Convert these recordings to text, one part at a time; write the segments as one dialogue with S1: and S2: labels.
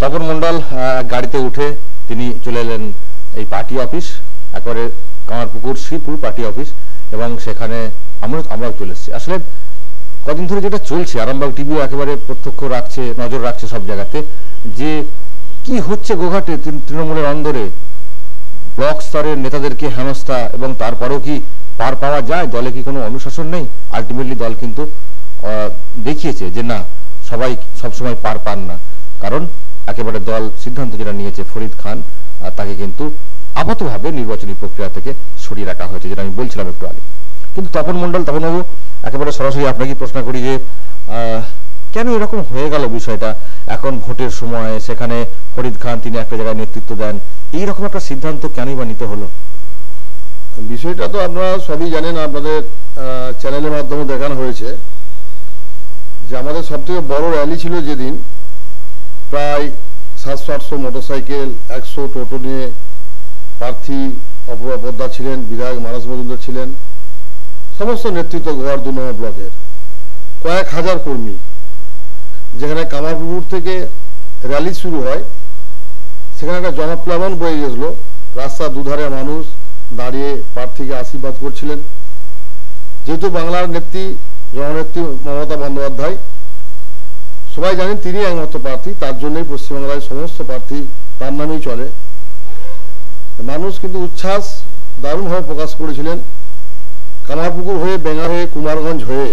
S1: তপন মণ্ডল গাড়িতে উঠে তিনি চলে এলেন এই পার্টি অফিস, একেবারে কামারপুকুর শ্রীপুর পার্টি অফিস, এবং সেখানে আমরাও চলে এসেছি। আসলে কদিন ধরে যেটা চলছে, আরামবাগ টিভিও একেবারে প্রত্যক্ষ রাখছে, নজর রাখছে সব জায়গাতে, যে কি হচ্ছে গোঘাটে তৃণমূলের অন্দরে, ব্লক স্তরের নেতাদেরকে হেনস্থা, এবং তারপরেও কি পার পাওয়া যায়? দলে কি কোনো অনুশাসন নেই? আলটিমেটলি দল কিন্তু দেখিয়েছে যে না, সবাই সবসময় পার পান না, কারণ একেবারে দল সিদ্ধান্ত যেটা নিয়েছে, ফরিদ খান তাকে কিন্তু আপাতভাবে নির্বাচনী প্রক্রিয়া থেকে সরিয়ে রাখা হয়েছে, যেটা আমি বলছিলাম একটু আগে। কিন্তু তপন মণ্ডল, তপনবাবু, একেবারে সরাসরি আপনাকে প্রশ্ন করি যে কেন এরকম হয়ে গেল বিষয়টা? এখন ভোটের সময় সেখানে ফরিদ খান তিনি একটা জায়গায় নেতৃত্ব দেন, এইরকম একটা সিদ্ধান্ত কেনই বা নিতে হলো?
S2: বিষয়টা তো আপনারা সবই জানেন, আপনাদের চ্যানেলের মাধ্যমে দেখানো হয়েছে যে আমাদের সবথেকে বড় র্যালি ছিল যেদিন, প্রায় 700-800 মোটরসাইকেল, 100 টোটো নিয়ে প্রার্থী অপূর্বা পোদ্দার ছিলেন, বিধায়ক মানস মজুমদার ছিলেন, সমস্ত নেতৃত্ব গোয়ার 2 নম্বর ব্লকের কয়েক হাজার কর্মী। যেখানে কামারপুকুর থেকে র্যালি শুরু হয়, সেখানে একটা জনপ্লাবন বয়ে গেছিল, রাস্তার দুধারে মানুষ দাঁড়িয়ে প্রার্থীকে আশীর্বাদ করছিলেন। যেহেতু বাংলার নেত্রী, জননেত্রী মমতা বন্দ্যোপাধ্যায়, সবাই জানেন তিনি একমাত্র প্রার্থী, তার জন্যই পশ্চিমবাংলায় সমস্ত প্রার্থী তার নামেই চলে। মানুষ কিন্তু উচ্ছ্বাস দারুণভাবে প্রকাশ করেছিলেন। কামারপুকুর হয়ে, বেঙ্গা হয়ে, কুমারগঞ্জ হয়ে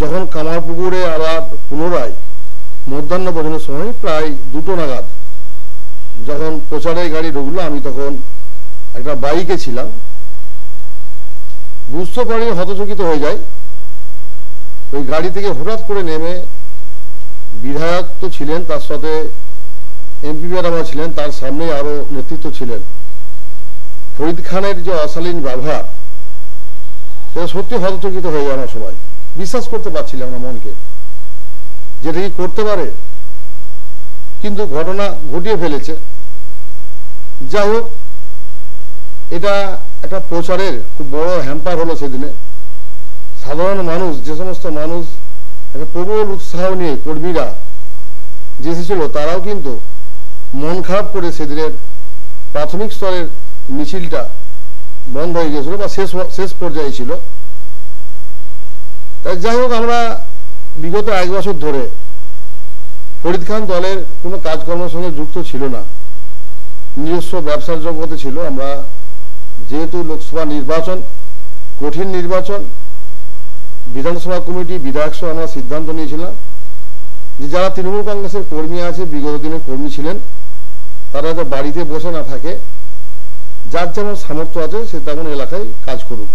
S2: যখন কামারপুকুরে আবার পুনরায় মধ্যাহ্ন ভোজনের সময় প্রায় 2টো নাগাদ যখন প্রচারের গাড়ি ঢুকলো, আমি তখন একটা বাইকে ছিলাম, বুঝতে পারি, হতচকিত হয়ে যায়। ওই গাড়ি থেকে হঠাৎ করে নেমে বিধায়ক তো ছিলেন, তার সাথে এমপি ম্যাডামরা ছিলেন, তার সামনে আরো নেতৃত্ব ছিলেন। ফরিদ খানের যে অশালীন ব্যবহার, সেটা সত্যি হতচকিত হয়ে যায়। আমরা সবাই বিশ্বাস করতে পারছিলাম না মনকে, যেটা কি করতে পারে, কিন্তু ঘটনা ঘটিয়ে ফেলেছে। যাই হোক, এটা একটা প্রচারের খুব বড় হ্যাম্পার হলো সেদিনে। সাধারণ মানুষ, যে সমস্ত মানুষ একটা প্রবল উৎসাহ নিয়ে কর্মীরা যে এসেছিল, তারাও কিন্তু মন খারাপ করে সেদিনের প্রাথমিক স্তরের মিছিলটা বন্ধ হয়ে গেছিল বা শেষ পর্যায়ে ছিল। তাই যাই হোক, আমরা বিগত 1 বছর ধরে ফরিদ খান দলের কোনো কাজকর্মের সঙ্গে যুক্ত ছিল না, নিজস্ব ব্যবসার জগতে ছিল। আমরা যেহেতু লোকসভা নির্বাচন, কঠিন নির্বাচন, বিধানসভা কমিটি, বিধায়ক সহ আমরা সিদ্ধান্ত নিয়েছিলাম যে যারা তৃণমূল কংগ্রেসের কর্মী আছে, বিগত দিনের কর্মী ছিলেন, তারা যাতে বাড়িতে বসে না থাকে, যার যেমন সামর্থ্য আছে সে তেমন এলাকায় কাজ করুক।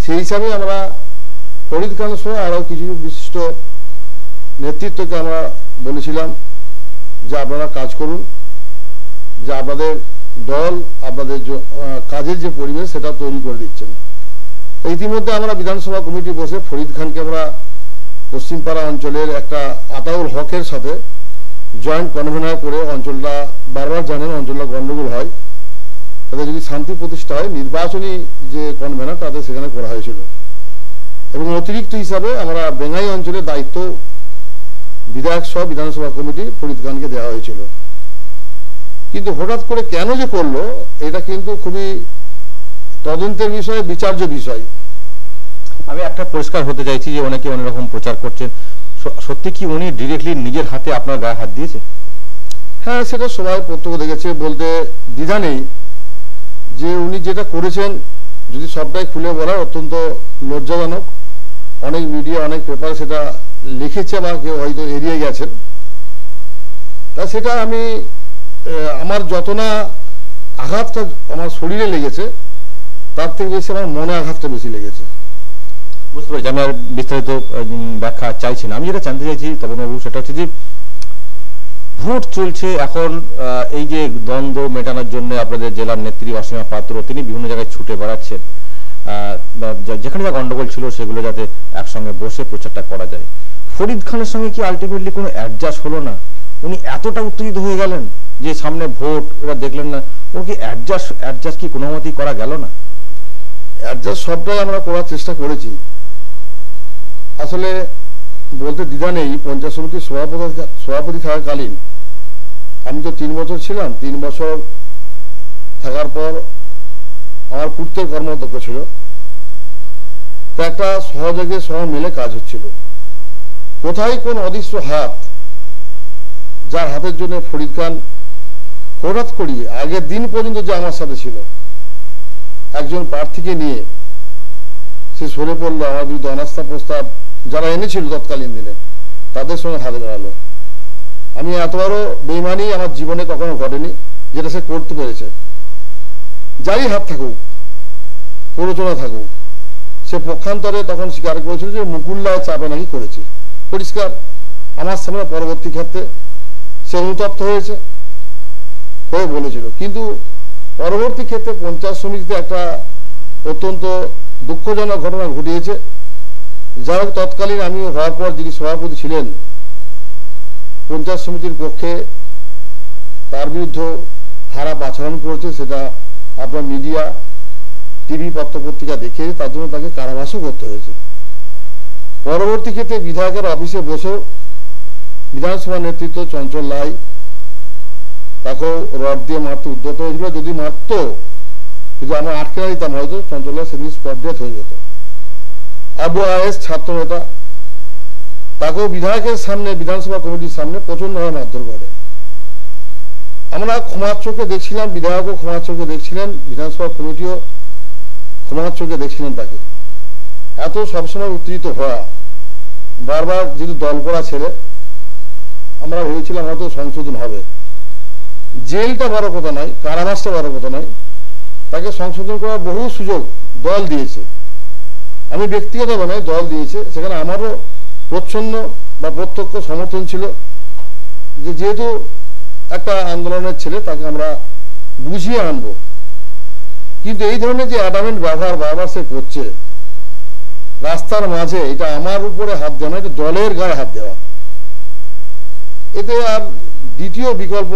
S2: সেই হিসাবে আমরা ফরিদ খান সহ আরও কিছু বিশিষ্ট নেতৃত্বকে আমরা বলেছিলাম যে আপনারা কাজ করুন, যে আপনাদের দল, আপনাদের কাজের যে পরিবেশ সেটা তৈরি করে দিচ্ছেন। ইতিমধ্যে আমরা বিধানসভা কমিটি বসে ফরিদ খানকে আমরা পশ্চিমপাড়া অঞ্চলের একটা আতাউল হকের সাথে জয়েন্ট কনভেনার করে, অঞ্চলটা বারবার জানেন অঞ্চলটা গন্ডগোল হয়, তাদের যদি শান্তি প্রতিষ্ঠা হয়, নির্বাচনী যে কনভেনার তাদের সেখানে করা হয়েছিল। এবং অতিরিক্ত হিসাবে আমরা বেঙ্গাই অঞ্চলের দায়িত্ব বিধায়ক সহ বিধানসভা কমিটি ফরিদ খানকে দেওয়া হয়েছিল। কিন্তু হঠাৎ করে কেন যে করলো, এটা কিন্তু খুবই তদন্তের বিষয়, বিচার্য বিষয়।
S1: আমি একটা পরিষ্কার হতে চাইছি যে অনেকে অনেক রকম প্রচার করছেন, সত্যি কি উনি ডিরেক্টলি নিজের হাতে আপনার গায়ে হাত দিয়েছে?
S2: হ্যাঁ, সেটা সবাই প্রত্যক্ষ দেখেছে, বলতে দ্বিধা নেই যে উনি যেটা করেছেন, যদি সবটাই খুলে বলার অত্যন্ত লজ্জাজনক। অনেক মিডিয়া, অনেক পেপার সেটা লিখেছে বা কেউ হয়তো এড়িয়ে গেছেন। তা সেটা আমি, আমার যত না আঘাতটা আমার শরীরে লেগেছে, তার থেকে বেশি আমার মনে আঘাতটা বেশি লেগেছে।
S1: বুঝতে পারছি, আমি আর বিস্তারিত ব্যাখ্যা চাইছি না। আমি যেটা জানতে চাইছি তপনবাবু, সেটা হচ্ছে যে ভোট চলছে এখন, এই যে দ্বন্দ্ব মেটানোর জন্য আপনাদের জেলার নেত্রী অসীমা পাত্র তিনি বিভিন্ন জায়গায় ছুটে বেড়াচ্ছেন, যেখানে যা গন্ডগোল ছিল সেগুলো যাতে একসঙ্গে বসে প্রচারটা করা যায়। ফরিদ খানের সঙ্গে কি আলটিমেটলি কোনো অ্যাডজাস্ট হলো না? উনি এতটা উত্তেজিত হয়ে গেলেন যে সামনে ভোট, এরা দেখলেন না, ও কি অ্যাডজাস্ট কি কোনো মতেই করা গেল না?
S2: অ্যাডজাস্ট সবটাই আমরা করার চেষ্টা করেছি। আসলে বলতে দ্বিধা নেই। পঞ্চায়েত সমিতির সভাপতি থাকাকালীন আমি তো 3 বছর ছিলাম। 3 বছর থাকার পর আমার পূর্তের কর্মদক্ষ ছিল, তা একটা সহযোগে সবাই মিলে কাজ হচ্ছিল। কোথায় কোন অদৃশ্য হাত, যার হাতের জন্য ফরিদ খান হঠাৎ করিয়ে আগের দিন পর্যন্ত যে আমার সাথে ছিল, একজন প্রার্থীকে নিয়ে সে সরে পড়লো, আমার বিরুদ্ধে অনাস্থা প্রস্তাব যারা এনেছিল তৎকালীন দিনে তাদের সঙ্গে হাত মেলালো। আমি এত বড় বেইমানি আমার জীবনে কখনো ঘটেনি যেটা সে করতে পেরেছে। যারই হাত থাকুক, প্ররোচনা থাকুক, সে পক্ষান্তরে তখন স্বীকার করেছিল যে মুকুল্লায় চাপে নাকি করেছে। পরিষ্কার আমার সামনে পরবর্তী ক্ষেত্রে সে অনুতপ্ত হয়ে বলেছিল। কিন্তু পরবর্তী ক্ষেত্রে পঞ্চায়েত সমিতিতে একটা অত্যন্ত দুঃখজনক ঘটনা ঘটিয়েছে। যারা তৎকালীন আমি হওয়ার পর যিনি সভাপতি ছিলেন, পঞ্চায়েত সমিতির পক্ষে তার বিরুদ্ধে খারাপ আচরণ করেছে, সেটা আপনার মিডিয়া, টিভি, পত্রপত্রিকা দেখিয়েছে। তার জন্য তাকে কারাবাসও করতে হয়েছে। পরবর্তী ক্ষেত্রে বিধায়কের অফিসে বসে বিধানসভা নেতৃত্ব চঞ্চল লাই তাকেও রড দিয়ে মারতে উদ্যত হয়েছিল। যদি মারত, যদি আমরা আটকে না দিতাম, হয়তো চঞ্চল লাই সেদিন স্পট ডেথ হয়ে যেত। আবু আয়েস ছাত্র নেতা, তাকেও বিধায়কের সামনে, বিধানসভা কমিটির সামনে প্রচন্ডভাবে মারধর করে। আমরা ক্ষমার চোখে দেখছিলাম, বিধায়কও ক্ষমার চোখে দেখছিলেন, বিধানসভা কমিটিও ক্ষমার চোখে দেখছিলেন তাকে। এত সবসময় উত্তেজিত হওয়া, বারবার যেহেতু দল করা ছেড়ে, আমরা ভেবেছিলাম হয়তো সংশোধন হবে। জেলটা বড় কথা নয়, কারাবাসটা বড় কথা নয়, তাকে সংশোধন করার বহু সুযোগ দল দিয়েছে। আমি ব্যক্তিগতভাবে নয়, দল দিয়েছে। সেখানে আমারও প্রচ্ছন্ন বা প্রত্যক্ষ সমর্থন ছিল যে যেহেতু একটা আন্দোলনের ছেলে, তাকে আমরা বুঝিয়ে আনব। কিন্তু এই ধরনের যে অ্যাডামেন্ট ব্যবহার বারবার সে করছে রাস্তার মাঝে, এটা আমার উপরে হাত দেওয়া নয়, এটা দলের গায়ে হাত দেওয়া। এতে আর দ্বিতীয় বিকল্প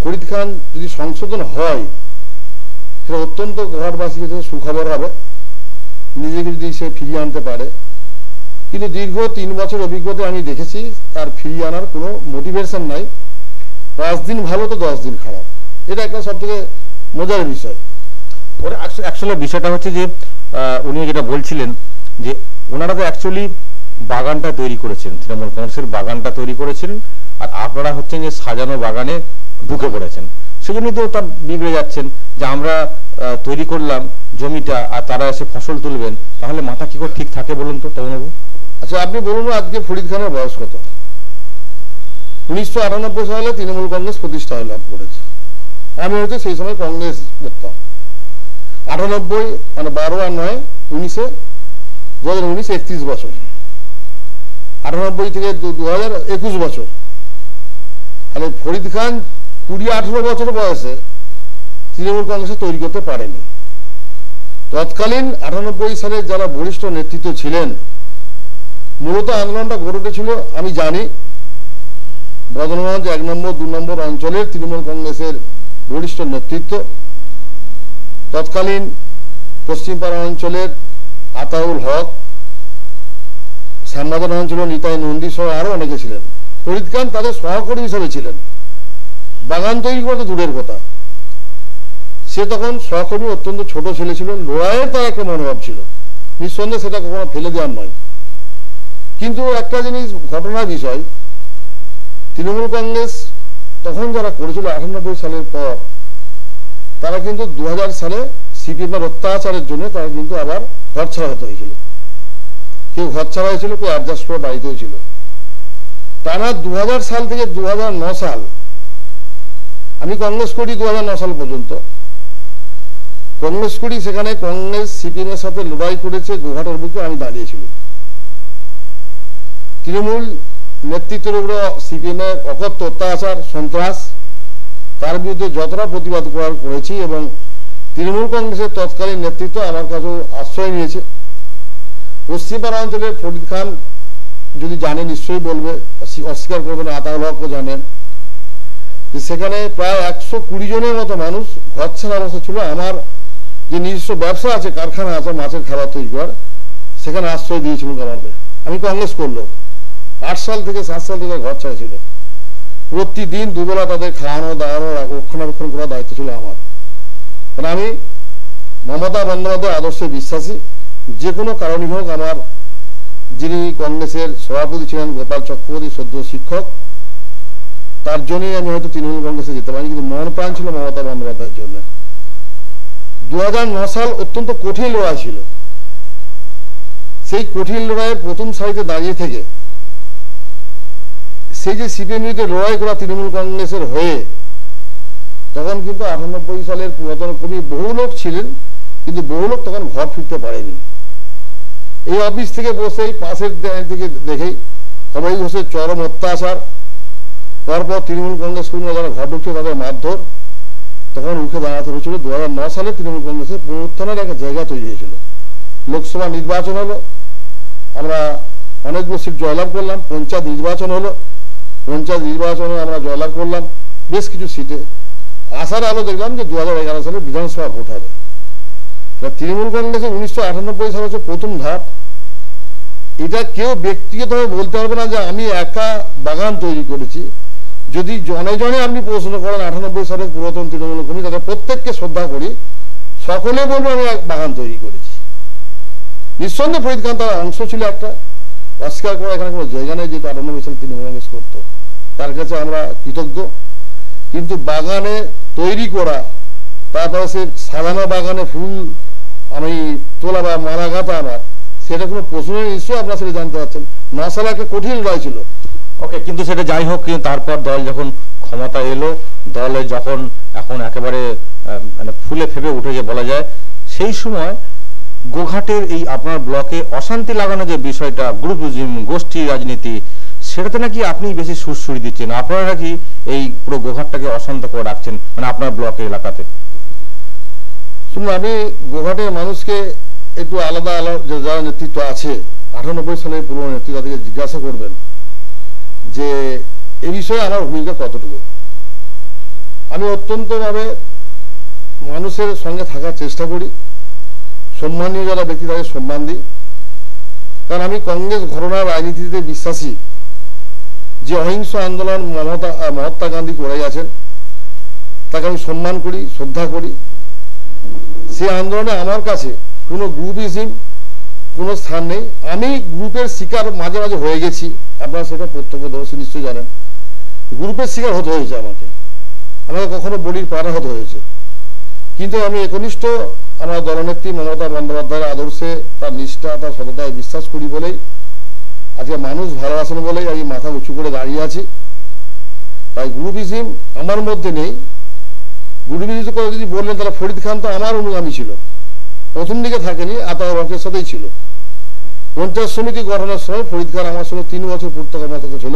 S2: ফরিদ খান যদি সংশোধন হয়, সেটা অত্যন্ত ঘাটবাসীর কাছে সুখবর হবে, নিজেকে যদি সে ফিরিয়ে আনতে পারে। কিন্তু দীর্ঘ 3 বছর অভিজ্ঞতা আমি দেখেছি তার ফিরিয়ে আনার কোনো মোটিভেশন নাই। 5 দিন ভালো তো 10 দিন খারাপ, এটা একটা সব থেকে মজার বিষয়।
S1: ওর অ্যাকচুয়ালি বিষয়টা হচ্ছে যে উনি যেটা বলছিলেন যে ওনারা তো অ্যাকচুয়ালি বাগানটা তৈরি করেছেন, তৃণমূল কংগ্রেসের বাগানটা তৈরি করেছেন, আর আপনারা হচ্ছেন যে সাজানো বাগানে ঢুকে পড়েছেন। সেজন্যই তো তার বিগড়ে যাচ্ছেন যে আমরা তৈরি করলাম জমিটা আর তারা এসে ফসল তুলবেন, তাহলে মাথা কি করে ঠিক থাকে বলুন তো তবনবাবু?
S2: আচ্ছা, আপনি বলুন আজকে ফরিদ খানের বয়স কত? 1998 সালে তৃণমূল কংগ্রেস প্রতিষ্ঠা লাভ করেছে। আমি হয়তো সেই সময় কংগ্রেস করতাম। 98 মানে 12 আর 9 19, 2019 31 বছর। 98 থেকে 2021 বছর। তাহলে ফরিদ খান 20-18 বছর বয়সে তৃণমূল কংগ্রেসে তৈরি করতে পারেনি। তৎকালীন 98 সালে যারা বরিষ্ঠ নেতৃত্ব ছিলেন, মূলত আন্দোলনটা গড়ে উঠেছিল আমি জানি বদনগঞ্জ 1 নম্বর 2 নম্বর অঞ্চলের তৃণমূল কংগ্রেসের বরিষ্ঠ নেতৃত্ব, তৎকালীন পশ্চিমপাড়া অঞ্চলের আতাউল হক, শ্যামবাজার অঞ্চলের নিতাই নন্দী সহ আরো অনেকে ছিলেন। ফরিদ খান তাদের সহকর্মী হিসেবে ছিলেন। বাগান তৈরি করতে দূরের কথা, সে তখন সহকর্মী অত্যন্ত ছোট ছেলে ছিল, লড়াইয়ের তার একটা মনোভাব ছিল, নিঃসন্দেহে সেটা কখনো ফেলে দেওয়ার নয়। কিন্তু একটা জিনিস ঘটনার বিষয়, তৃণমূল কংগ্রেস তখন যারা করেছিল 98 সালের পর, তারা কিন্তু 2000 সালে সিপিএমের অত্যাচারের জন্য তারা কিন্তু আবার ঘর ছাড়া হতে হয়েছিল। কেউ ঘর ছাড়া হয়েছিল, কেউ অ্যাডজাস্ট করে বাড়িতেও ছিল। টানা 2000 সাল থেকে 2009 সাল, আমি কংগ্রেস করি 2009 সাল পর্যন্ত। কংগ্রেস করি, সেখানে কংগ্রেস সিপিএম এর সাথে লড়াই করেছে, গোঘাটের বুকে আমি দাঁড়িয়েছিলাম। তৃণমূল নেতৃত্বের উপরে সিপিএম এর অকথ্য অত্যাচার, সন্ত্রাস, তার বিরুদ্ধে যতটা প্রতিবাদ করেছি এবং তৃণমূল কংগ্রেসের তৎকালীন নেতৃত্ব আমার কাছেও আশ্রয় নিয়েছে। পশ্চিমপাড়া অঞ্চলের ফরিদ খান যদি জানে নিশ্চয়ই বলবে, অস্বীকার করবে না। আতাউল হকও জানেন যে সেখানে প্রায় 120 জনের মতো মানুষ ঘর ছাড়া অবস্থা ছিল। আমার যে নিজস্ব ব্যবসা আছে, কারখানা আছে মাছের খাবার তৈরি করার, সেখানে আশ্রয় দিয়েছিল আমাকে। আমি কংগ্রেস করলো 8 সাল থেকে 7 সাল থেকে ঘর ছাড়া ছিল। প্রতিদিন দুবেলা তাদের খাওয়ানো দাওয়ানো রক্ষণাবেক্ষণ করার দায়িত্ব ছিল আমার। কারণ আমি মমতা বন্দ্যোপাধ্যায়ের আদর্শে বিশ্বাসী। যে কোনো কারণই হোক, আমার যিনি কংগ্রেসের সভাপতি ছিলেন গোপাল চক্রবর্তী, সদ্য শিক্ষক, তার জন্যই আমি হয়তো তৃণমূল কংগ্রেসে যেতে পারি, কিন্তু মন প্রাণ ছিল মমতা বন্দ্যোপাধ্যায়ের জন্য। 2009 সাল অত্যন্ত কঠিন লড়াই ছিল। সেই কঠিন লড়াইয়ের প্রথম সারিতে দাঁড়িয়ে থেকে সেই যে সিপিএম বিরুদ্ধে লড়াই করা তৃণমূল কংগ্রেসের হয়ে, তখন কিন্তু 98 সালের পুরাতন কর্মী বহু লোক ছিলেন, কিন্তু বহু লোক তখন ঘর ফিরতে পারেনি। এই অফিস থেকে বসেই পাশের দিকে দেখেই সবাই বসে চরম অত্যাচার, তারপর তৃণমূল কংগ্রেস কর্মীরা যারা ঘর ঢুকছে তাদের মারধর, তখন রুখে দাঁড়াতে হয়েছিল। 2009 সালে তৃণমূল কংগ্রেসের পুনরুত্থানের একটা জায়গা তৈরি হয়েছিল। লোকসভা নির্বাচন হলো, আমরা অনেকগুলো সিট জয়লাভ করলাম। পঞ্চায়েত নির্বাচন হলো, পঞ্চায়েত নির্বাচনে আমরা জয়লাভ করলাম বেশ কিছু সিটে। আশার আলো দেখলাম যে 2011 সালে বিধানসভা ভোট হবে। তৃণমূল কংগ্রেসের 1998 সালে হচ্ছে প্রথম ধাপ। এটা কেউ ব্যক্তিগতভাবে বলতে পারবে না যে আমি একা বাগান তৈরি করেছি। যদি জনে জনে আপনি প্রশ্ন করেন 98 সালের পুরাতন তৃণমূল কর্মী, তাদের প্রত্যেককে শ্রদ্ধা করি, সকলে বলবো আমি এক বাগান তৈরি করেছি। নিঃসন্দেহে ফরিদ খান তার অংশ ছিল একটা, অস্বীকার করা এখানে কোনো জায়গা নেই। যেহেতু 98 সালে তৃণমূল কংগ্রেস করতো, তার কাছে আমরা কৃতজ্ঞ। কিন্তু বাগানে তৈরি করা, তারপরে সে সাজানো বাগানে ফুল আমি তোলা বা মালা গাঁথা আমার, সেটা কোনো প্রশ্নের নিশ্চয়ই আপনারা সেটা জানতে পারছেন। 9 সালে একটা কঠিন লড়াই ছিল।
S1: ওকে, কিন্তু সেটা যাই হোক, কিন্তু তারপর দল যখন ক্ষমতা এলো, দলে যখন এখন একেবারে মানে ফুলে ফেপে উঠেছে বলা যায়, সেই সময় গোঘাটের এই আপনার ব্লকে অশান্তি লাগানো যে বিষয়টা, গ্রুপিজম, গোষ্ঠী রাজনীতি, সেটাতে নাকি আপনি বেশি সুরসুরি দিচ্ছেন। আপনারা নাকি এই পুরো গোঘাটটাকে অশান্ত করে রাখছেন, মানে আপনার ব্লকের এলাকাতে।
S2: শুনুন, আমি গোঘাটের মানুষকে একটু আলাদা আলাদা যারা নেতৃত্ব আছে 98 সালের পুরনো নেতৃত্ব, তাদেরকে জিজ্ঞাসা করবেন যে এ বিষয়ে আমার ভূমিকা কতটুকু। আমি অত্যন্তভাবে মানুষের সঙ্গে থাকার চেষ্টা করি, সম্মানীয় যারা ব্যক্তি তাদের সম্মান দিই। কারণ আমি কংগ্রেস ঘরানার রাজনীতিতে বিশ্বাসী। যে অহিংস আন্দোলন মহাত্মা গান্ধী করে গেছেন, তাকে আমি সম্মান করি, শ্রদ্ধা করি। সেই আন্দোলনে আমার কাছে কোনো গ্রুপিজম কোনো স্থান নেই। আমি গ্রুপের শিকার মাঝে মাঝে হয়ে গেছি, আপনারা সেটা প্রত্যক্ষদর্শী নিশ্চয়ই জানেন। গ্রুপের শিকার হতে হয়েছে আমাকে কখনো বলির পাড়া হতে হয়েছে। কিন্তু আমি একনিষ্ঠ আমার দলনেত্রী মমতা বন্দ্যোপাধ্যায়ের আদর্শে, তার নিষ্ঠা, তার সততায় বিশ্বাস করি বলেই আজকে মানুষ ভালোবাসেন বলেই আমি মাথা উঁচু করে দাঁড়িয়ে আছি। তাই গ্রুপিজম আমার মধ্যে নেই। গ্রুপিজম করে যদি বললেন তাহলে ফরিদ খান তো আমার অনুগামী ছিল, প্রথম দিকে থাকেনি, আতাউর রহমানের সাথেই ছিল। পঞ্চায়েত সমিতি গঠনের সময় ফরিদ খান আমার সঙ্গে 3 বছর পূর্ত কর্মরত ছিল।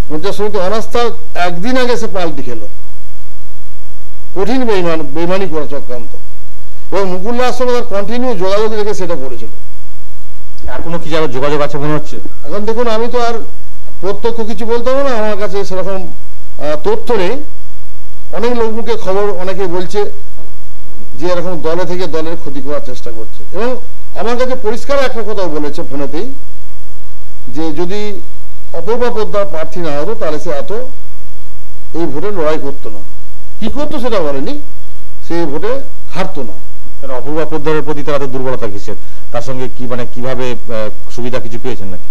S2: পঞ্চায়েত সমিতি অনাস্থা একদিন আগে সে পাল্টি খেলো, কঠিন বেইমানি করা চক্রান্ত, এবং মুকুল্লার সঙ্গে তার কন্টিনিউ যোগাযোগ রেখে সেটা করেছিল।
S1: এখনো কি যাবে যোগাযোগ আছে মনে হচ্ছে?
S2: এখন দেখুন, আমি তো আর প্রত্যক্ষ কিছু বলতে পারবো না, আমার কাছে সেরকম তথ্য নেই। অনেক লোক মুখে খবর অনেকে বলছে যে এরকম দলে থেকে দলের ক্ষতি করার চেষ্টা করছে, এবং আমার কাছে পরিষ্কার একটা কথাও বলেছে ফোনেতেই, যে যদি অপূর্বা পোদ্দার প্রার্থী না হতো তাহলে সে এত এই ভোটে লড়াই করতো না। কি করতো সেটা বলেনি, সে ভোটে হারতো না।
S1: কারণ অপূর্বা পোদ্দারের প্রতি তার দুর্বলতা কিসের? তার সঙ্গে কি মানে কিভাবে সুবিধা কিছু পেয়েছেন নাকি?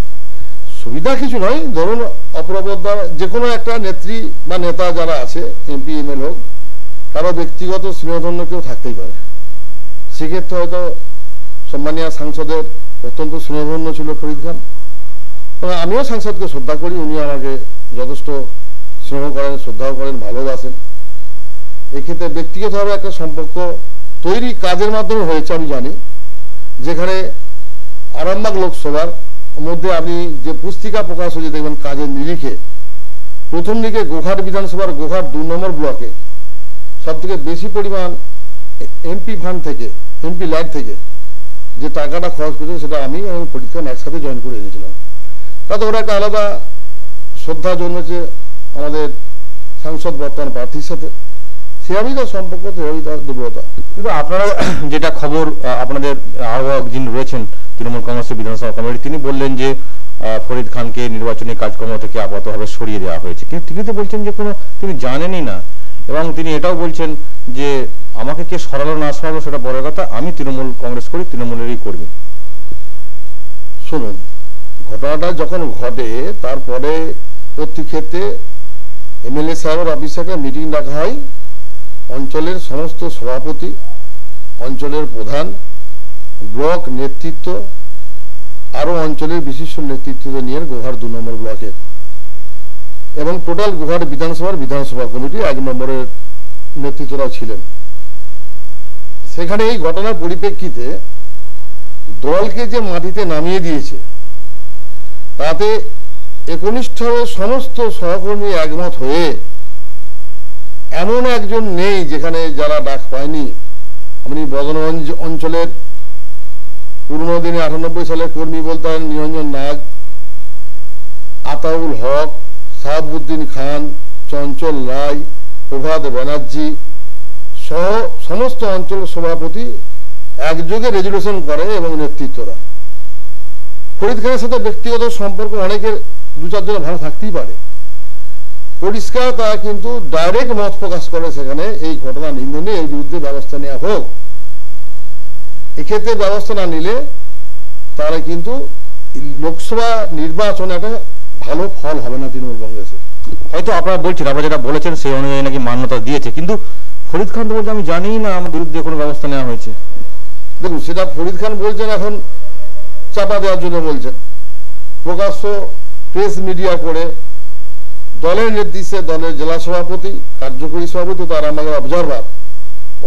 S2: সুবিধা কিছু নয়। ধরুন, অপূর্বা পোদ্দার যে কোনো একটা নেত্রী বা নেতা যারা আছে, এমপি এমএলএ হোক, কারো ব্যক্তিগত স্নেহধন্য কেউ থাকতেই পারে। সেক্ষেত্রে হয়তো সম্মানীয় সাংসদের অত্যন্ত স্নেহধন্য ছিল ফরিদ খান, এবং আমিও সাংসদকে শ্রদ্ধা করি। উনি আমাকে যথেষ্ট স্নেহ করেন, শ্রদ্ধাও করেন, ভালোবাসেন। এক্ষেত্রে ব্যক্তিগতভাবে একটা সম্পর্ক তৈরি কাজের মাধ্যমে হয়েছে আমি জানি। যেখানে আরামবাগ লোকসভার মধ্যে আপনি যে পুস্তিকা প্রকাশ হয়েছে দেখবেন কাজের নিরিখে, প্রথম দিকে গোঘাট বিধানসভার গোঘাট 2 নম্বর ব্লকে সব থেকে বেশি পরিমাণ এমপি ফান্ড থেকে, এমপি ল্যাড থেকে যে টাকাটা খরচ করেছে সেটা আমি এবং ফরিদ খান একসাথে জয়েন করে এনেছিলাম। তাতে ওরা একটা আলাদা শ্রদ্ধা জন্মেছে আমাদের সাংসদ বর্তমান প্রার্থীর সাথে। সেভাবেই তার সম্পর্ক, সেভাবেই তার দুর্বলতা।
S1: কিন্তু আপনারা যেটা খবর, আপনাদের আহ্বায়ক যিনি রয়েছেন তৃণমূল কংগ্রেসের বিধানসভা কমিটি, তিনি বললেন যে ফরিদ খানকে নির্বাচনী কাজকর্ম থেকে আপাতভাবে সরিয়ে দেওয়া হয়েছে, কিন্তু তিনি তো বলছেন যে তিনি জানেনই না, এবং তিনি এটাও বলছেন যে আমাকে কে সরালো না সরালো সেটা বড় কথা, আমি তৃণমূল কংগ্রেস করি, তৃণমূলেরই কর্মী।
S2: শুনুন, ঘটনাটা যখন ঘটে তারপরে প্রতি ক্ষেত্রে এমএলএ সাহেবের অফিসে একটা মিটিং ডাকা হয়, অঞ্চলের সমস্ত সভাপতি, অঞ্চলের প্রধান, ব্লক নেতৃত্ব, আরো অঞ্চলের বিশিষ্ট নেতৃত্ব নিয়ে গোহার 2 নম্বর ব্লকের এবং টোটাল গোহার বিধানসভা কমিটি 1 নম্বরের নেতৃত্বরাও ছিলেন। সেখানে এই ঘটনার পরিপ্রেক্ষিতে দলকে যে মাটিতে নামিয়ে দিয়েছে তাতে একনিষ্ঠভাবে সমস্ত সহকর্মী একমত হয়ে এমন একজন নেই যেখানে যারা ডাক পায়নি। আপনি বদনগঞ্জ অঞ্চলের পুরনো দিনে 98 সালের কর্মী বলতেন নিরঞ্জন নাগ, আতাউল হক, শাহাবুদ্দিন খান, চঞ্চল রায়, প্রভাত ব্যানার্জি সহ সমস্ত অঞ্চল সভাপতি একযোগে রেজুলেশন করে এবং নেতৃত্বরা। ফরিদ খানের সাথে ব্যক্তিগত সম্পর্ক অনেকের 2-4 জন ভালো থাকতেই পারে, পরিষ্কার তারা কিন্তু ডাইরেক্ট মত প্রকাশ করে সেখানে এই ঘটনা নিন্দনে, এর বিরুদ্ধে ব্যবস্থা নেওয়া হোক। এক্ষেত্রে ব্যবস্থা না নিলে তারা কিন্তু লোকসভা নির্বাচনে একটা ভালো ফল হবে না তৃণমূল কংগ্রেসের।
S1: হয়তো আপনারা যেটা বলেছেন সেই অনুযায়ী নাকি মান্যতা দিয়েছে, কিন্তু ফরিদ খান তো বলছে আমি জানি না আমার বিরুদ্ধে কোনো ব্যবস্থা নেওয়া হয়েছে।
S2: দেখুন, সেটা ফরিদ খান বলছেন, এখন চাপা দেওয়ার জন্য বলছেন। প্রকাশ্য প্রেস মিডিয়া করে দলের নির্দেশে দলের জেলা সভাপতি, কার্যকরী সভাপতি, তার আমাদের অবজারভার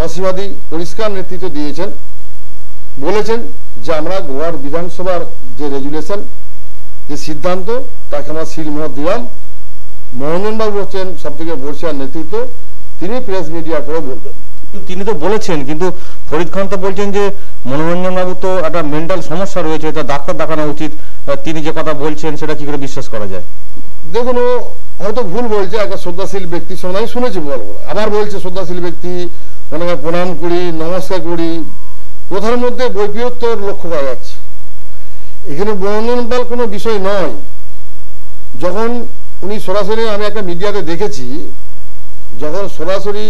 S2: অসীমাদি পরিষ্কার নেতৃত্ব দিয়েছেন, বলেছেন যে আমরা গোয়ার বিধানসভার যে রেজুলেশন, যে সিদ্ধান্ত, তাকে আমরা সিলমোহর দিলাম। মনোরঞ্জনবাবু হচ্ছেন সব থেকে বর্ষিয়ার নেতৃত্ব, তিনি প্রেস মিডিয়া করে বলবেন।
S1: তিনি তো বলেছেন, কিন্তু ফরিদ খান তো বলছেন যে মনোরঞ্জন বাবু তো একটা মেন্টাল সমস্যা রয়েছে, এটা ডাক্তার দেখানো উচিত, তিনি যে কথা বলছেন সেটা কি করে বিশ্বাস করা যায়?
S2: দেখুন, ও হয়তো ভুল বলছে, একটা শ্রদ্ধাশীল ব্যক্তির সঙ্গে আমি শুনেছি বলবো, আবার বলছে শ্রদ্ধাশীল ব্যক্তি, ওনাকে প্রণাম করি, নমস্কার করি, কথার মধ্যে বৈপরীত্য লক্ষ্য করা যাচ্ছে। এখানে মনোরঞ্জন পাল কোনো বিষয় নয়। যখন উনি সরাসরি, আমি একটা মিডিয়াতে দেখেছি, যখন সরাসরি